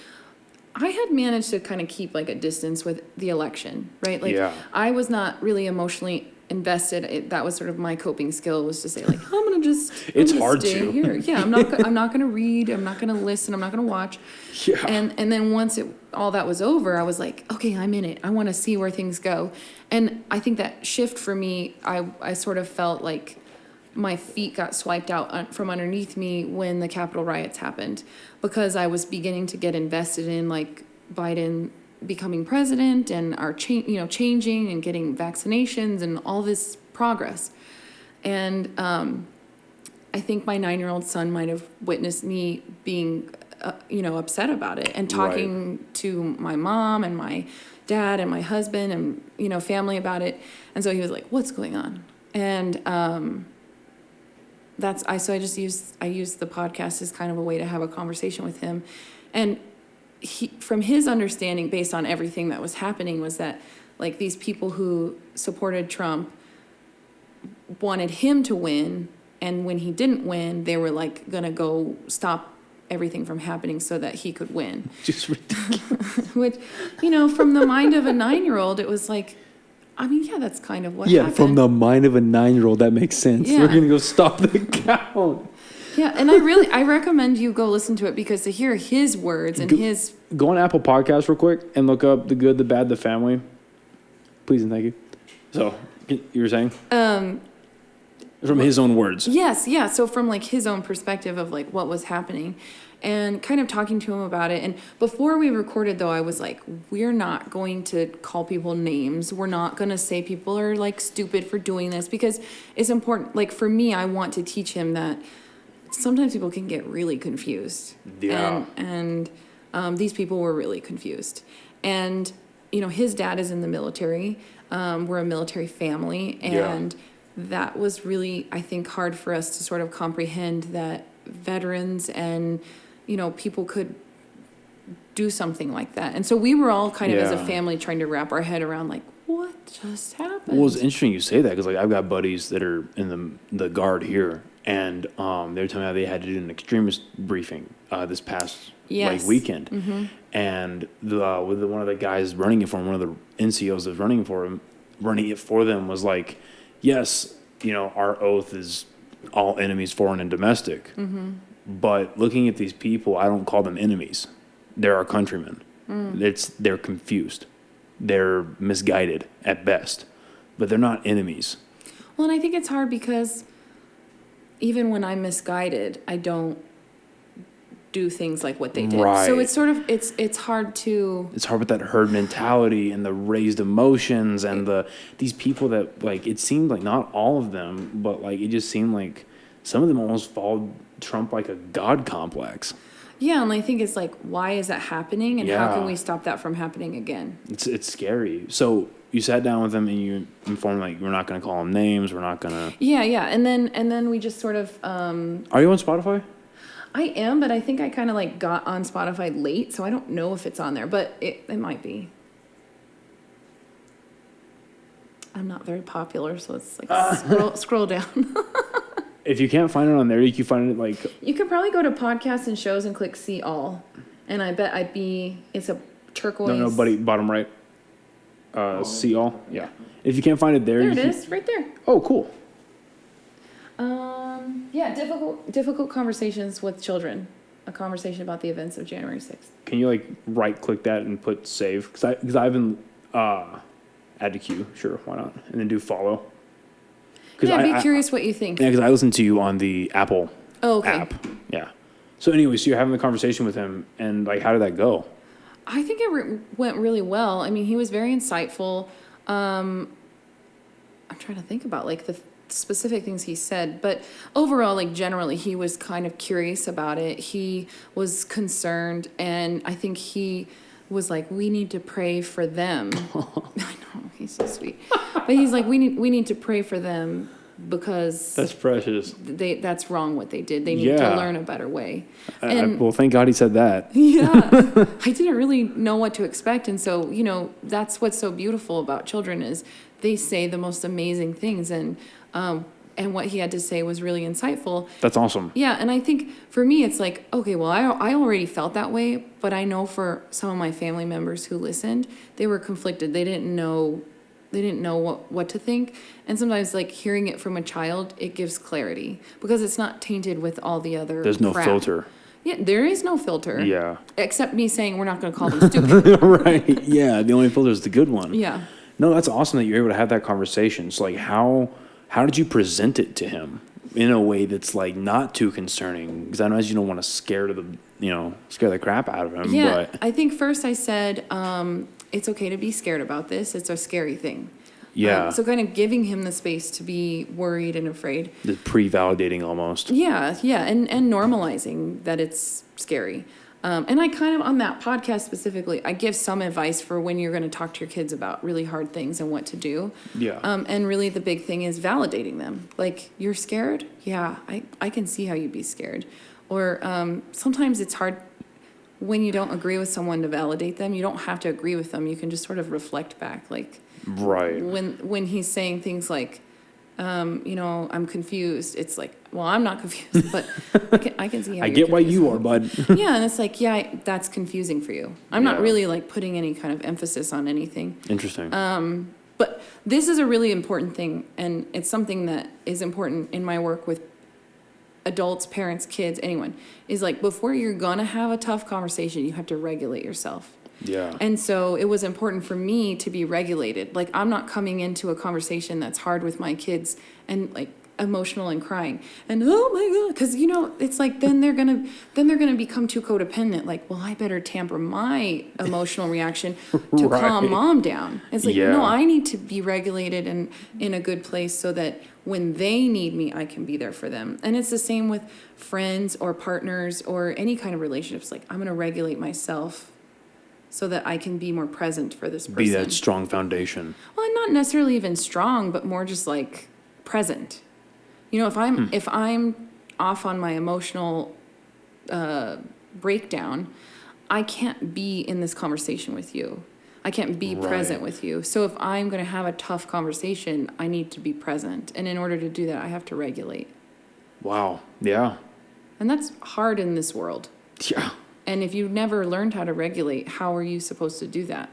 I had managed to kind of keep like a distance with the election, right? Like Yeah. I was not really emotionally invested. That was sort of my coping skill, was to say like, I'm gonna It's I'm gonna hard stay to. here. Yeah, I'm not gonna read. I'm not gonna listen. I'm not gonna watch. Yeah. And then once all that was over, I was like, okay, I'm in it. I want to see where things go. And I think that shift for me, I sort of felt like my feet got swiped out from underneath me when the Capitol riots happened, because I was beginning to get invested in like Biden becoming president and our changing and getting vaccinations and all this progress. And I think my 9-year-old son might have witnessed me being upset about it, and talking to my mom and my dad and my husband and family about it. And so he was like, what's going on? And I used the podcast as kind of a way to have a conversation with him. And from his understanding, based on everything that was happening, was that like these people who supported Trump wanted him to win, and when he didn't win, they were like gonna go stop everything from happening so that he could win. Just ridiculous. Which, from the mind of a 9-year-old, it was like, I mean, yeah, that's kind of what Yeah, happened. from the mind of a 9-year-old, that makes sense. Yeah. We're going to go stop the count. Yeah, and I recommend you go listen to it, because to hear his words and his... Go on Apple Podcasts real quick and look up The Good, the Bad, the Family. Please and thank you. So, you were saying? From his own words. Yes, yeah. So from like his own perspective of like what was happening, and kind of talking to him about it. And before we recorded, though, I was like, we're not going to call people names. We're not going to say people are like stupid for doing this, because it's important. Like for me, I want to teach him that sometimes people can get really confused. Yeah. And these people were really confused. And, his dad is in the military. We're a military family. And that was really, I think, hard for us to sort of comprehend that veterans and, people could do something like that. And so we were all kind of as a family trying to wrap our head around like, what just happened? Well, it's interesting you say that, because like I've got buddies that are in the Guard here, and they were telling me how they had to do an extremist briefing this past like weekend, and one of the guys running it for him, one of the NCOs that's running it for them was like, yes, our oath is all enemies, foreign and domestic, but looking at these people, I don't call them enemies. They're our countrymen. They're confused. They're misguided at best, but they're not enemies. Well, and I think it's hard because even when I'm misguided, I don't do things like what they did. Right. So it's sort of, it's hard to... It's hard with that herd mentality and the raised emotions and these people that, like, it seemed like not all of them, but, like, it just seemed like some of them almost followed Trump like a God complex. Yeah, and I think it's like, why is that happening, and how Yeah. can we stop that from happening again? It's scary. So you sat down with them and you informed, like, we're not going to call them names. We're not going to... Yeah, and then we just sort of... Are you on Spotify? I am, but I think I kind of like got on Spotify late, so I don't know if it's on there, but it might be. I'm not very popular, so it's like scroll down. If you can't find it on there, you can find it like... You could probably go to podcasts and shows and click see all, and I bet it's a turquoise. No, buddy, bottom right. See all? Yeah. If you can't find it there... There it is, right there. Oh, cool. Yeah, difficult conversations with children. A conversation about the events of January 6th. Can you like right click that and put save? Because I haven't add to queue. Sure, why not? And then do follow. Yeah, I'd be curious what you think. Yeah, because I listened to you on the Apple app. Yeah. So anyway, so you're having the conversation with him, and like, how did that go? I think it went really well. I mean, he was very insightful. I'm trying to think about like the specific things he said, but overall, like generally, he was kind of curious about it. He was concerned, and I think he was like, we need to pray for them. I know, so sweet. But he's like, we need to pray for them because That's precious. that's wrong what they did. They need to learn a better way. And Well, thank God he said that. yeah, I didn't really know what to expect. And so, that's what's so beautiful about children is they say the most amazing things. And what he had to say was really insightful. That's awesome. Yeah, and I think for me, it's like, okay, well, I already felt that way, but I know for some of my family members who listened, they were conflicted. They didn't know what to think. And sometimes, like, hearing it from a child, it gives clarity because it's not tainted with all the other There's no crap. filter. Yeah, there is no filter. Yeah. Except me saying we're not going to call them stupid. Right. Yeah. The only filter is the good one. Yeah. No, that's awesome that you're able to have that conversation. So, like, how did you present it to him in a way that's like not too concerning? Because I know you don't want to scare the crap out of him. Yeah, But I think first I said, it's okay to be scared about this. It's a scary thing. yeah, So kind of giving him the space to be worried and afraid. the pre-validating almost. Yeah, and normalizing that it's scary. And I kind of, on that podcast specifically, I give some advice for when you're going to talk to your kids about really hard things and what to do. Yeah. And really the big thing is validating them. Like, you're scared? Yeah, I can see how you'd be scared. Or sometimes it's hard when you don't agree with someone to validate them. You don't have to agree with them. You can just sort of reflect back. Like, Right. when he's saying things like, I'm confused. It's like, well, I'm not confused, but I can see how I you're get why confused. you are, bud. Yeah, and it's like, yeah, that's confusing for you. I'm not Yeah. really like putting any kind of emphasis on anything. Interesting. But this is a really important thing, and it's something that is important in my work with adults, parents, kids, anyone, is like before you're gonna have a tough conversation, you have to regulate yourself. Yeah. And so it was important for me to be regulated. Like, I'm not coming into a conversation that's hard with my kids and like emotional and crying and oh my god, because it's like then they're gonna become too codependent. Like, well, I better tamper my emotional reaction to Right. calm mom down. It's like, Yeah. no, I need to be regulated and in a good place so that when they need me, I can be there for them. And it's the same with friends or partners or any kind of relationships. Like, I'm gonna regulate myself so that I can be more present for this person. Be that strong foundation. Well, not necessarily even strong, but more just like present. If I'm off on my emotional breakdown, I can't be in this conversation with you. I can't be Right. present with you. So if I'm going to have a tough conversation, I need to be present. And in order to do that, I have to regulate. Wow. Yeah. And that's hard in this world. Yeah. And if you've never learned how to regulate, how are you supposed to do that?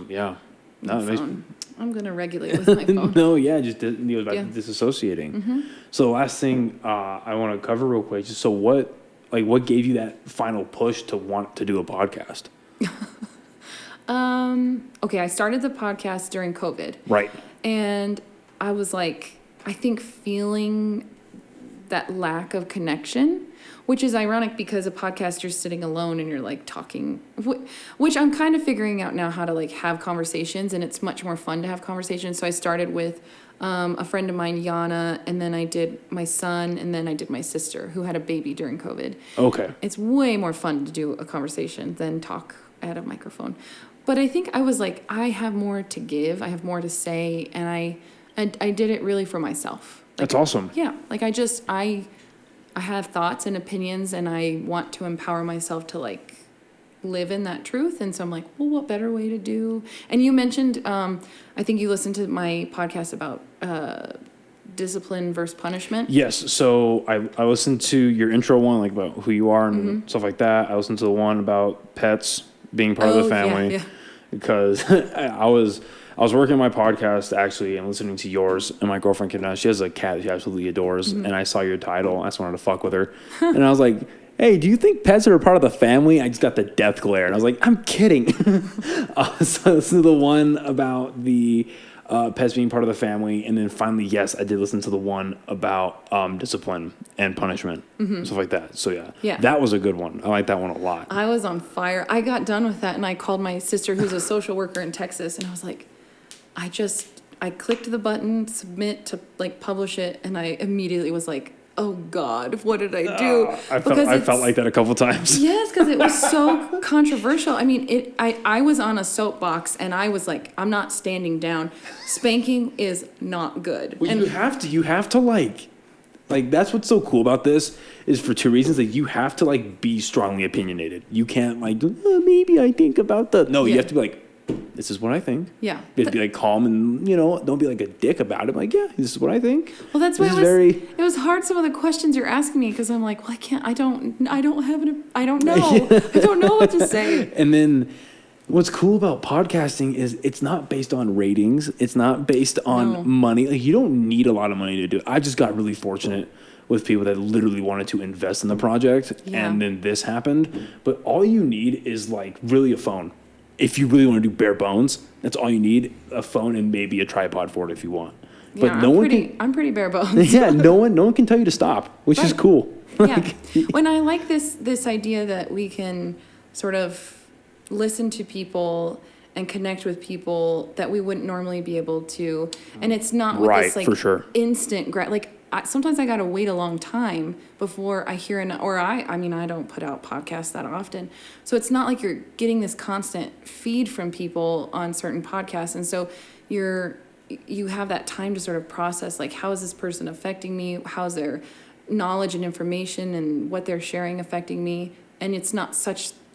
Yeah. No, it makes- Phone. I'm going to regulate with my phone. no, yeah, just about Yeah. disassociating. So the last thing I want to cover real quick, just so what gave you that final push to want to do a podcast? Okay, I started the podcast during COVID. Right. And I was like, I think feeling that lack of connection, which is ironic because a podcast you're sitting alone and you're like talking, which I'm kind of figuring out now how to like have conversations, and it's much more fun to have conversations. So I started with a friend of mine, Yana, and then I did my son, and then I did my sister who had a baby during COVID. Okay. It's way more fun to do a conversation than talk at a microphone. But I think I was like, I have more to give, I have more to say, and I did it really for myself. That's awesome. Yeah, like I have thoughts and opinions, and I want to empower myself to like live in that truth. And so I'm like, well, what better way to do? And you mentioned, I think you listened to my podcast about discipline versus punishment. Yes. So I listened to your intro one, like about who you are and Mm-hmm. stuff like that. I listened to the one about pets being part of the family. Yeah. Because I was working my podcast actually and listening to yours, and my girlfriend came down. She has a cat she absolutely adores, and I saw your title. I just wanted to fuck with her, and I was like, "Hey, do you think pets are a part of the family?" I just got the death glare, and I was like, "I'm kidding." So this is the one about the pets being part of the family, and then finally, yes, I did listen to the one about discipline and punishment, stuff like that. So Yeah. that was a good one. I like that one a lot. I was on fire. I got done with that, and I called my sister, who's a social worker in Texas, and I was like, I clicked the button, submit to like publish it, and I immediately was like, oh God, what did I do? I felt like that a couple times. Yes, because it was so controversial. I mean, I was on a soapbox and I was like, I'm not standing down. Spanking is not good. Well, and you have to like that's what's so cool about this is for two reasons. Like, you have to like be strongly opinionated. You can't like, maybe I think about the. No, you have to be like, this is what I think. Yeah. You have to be like calm and, don't be like a dick about it. Like, yeah, this is what I think. Well, that's why it was hard, some of the questions you're asking me, because I'm like, well, I don't know. I don't know what to say. And then what's cool about podcasting is it's not based on ratings. It's not based on money. Like, you don't need a lot of money to do it. I just got really fortunate with people that literally wanted to invest in the project. Yeah. And then this happened. But all you need is like really a phone. If you really want to do bare bones, that's all you need, a phone and maybe a tripod for it if you want. But yeah, I'm pretty bare bones. Yeah, no one can tell you to stop, which is cool. Yeah. When I like this idea that we can sort of listen to people and connect with people that we wouldn't normally be able to, and it's not with this like for sure. instant sometimes I gotta wait a long time before I hear I don't put out podcasts that often, so it's not like you're getting this constant feed from people on certain podcasts, and so you have that time to sort of process, like, how is this person affecting me? How's their knowledge and information and what they're sharing affecting me? And it's not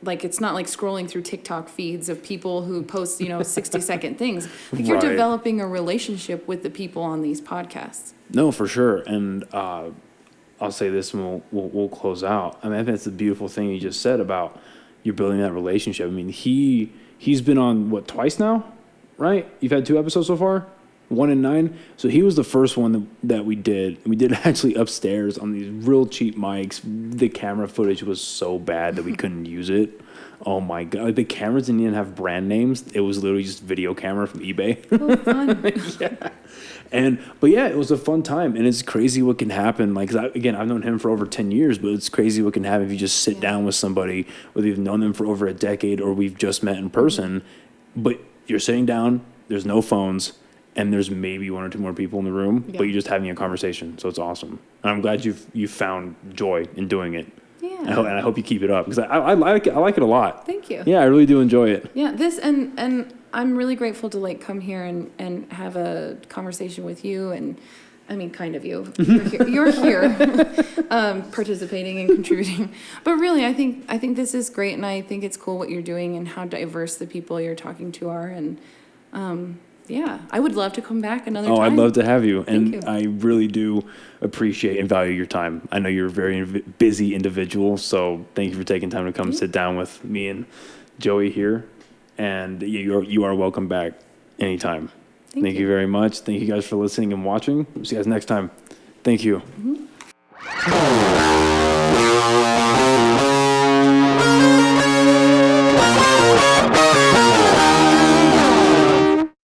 like scrolling through TikTok feeds of people who post 60-second things. Like, you're developing a relationship with the people on these podcasts. No, for sure. And I'll say this and we'll close out. I mean, I think that's the beautiful thing you just said about you're building that relationship. I mean, he's been on, what, twice now, right? You've had 2 episodes so far? 1 and 9. So he was the first one that we did. We did it actually upstairs on these real cheap mics. The camera footage was so bad that we couldn't use it. Oh my God. Like, the cameras didn't even have brand names. It was literally just video camera from eBay. Oh, fun. Yeah. But yeah, it was a fun time. And it's crazy what can happen. Like, 'cause I've known him for over 10 years, but it's crazy what can happen if you just sit down with somebody, whether you've known them for over a decade or we've just met in person. But you're sitting down, there's no phones, and there's maybe 1 or 2 more people in the room, but you're just having a conversation. So it's awesome. And I'm glad you found joy in doing it. Yeah. And I hope you keep it up, because I like it. I like it a lot. Thank you. Yeah, I really do enjoy it. Yeah, and I'm really grateful to like come here and have a conversation with you, and I mean, kind of you. You're here participating and contributing. But really, I think this is great, and I think it's cool what you're doing and how diverse the people you're talking to are, and yeah, I would love to come back another time. Oh, I'd love to have you. Thank And you. I really do appreciate and value your time. I know you're a very busy individual, so thank you for taking time to come sit down with me and Joey here. And you are welcome back anytime. Thank you very much. Thank you guys for listening and watching. See you guys next time. Thank you. Mm-hmm.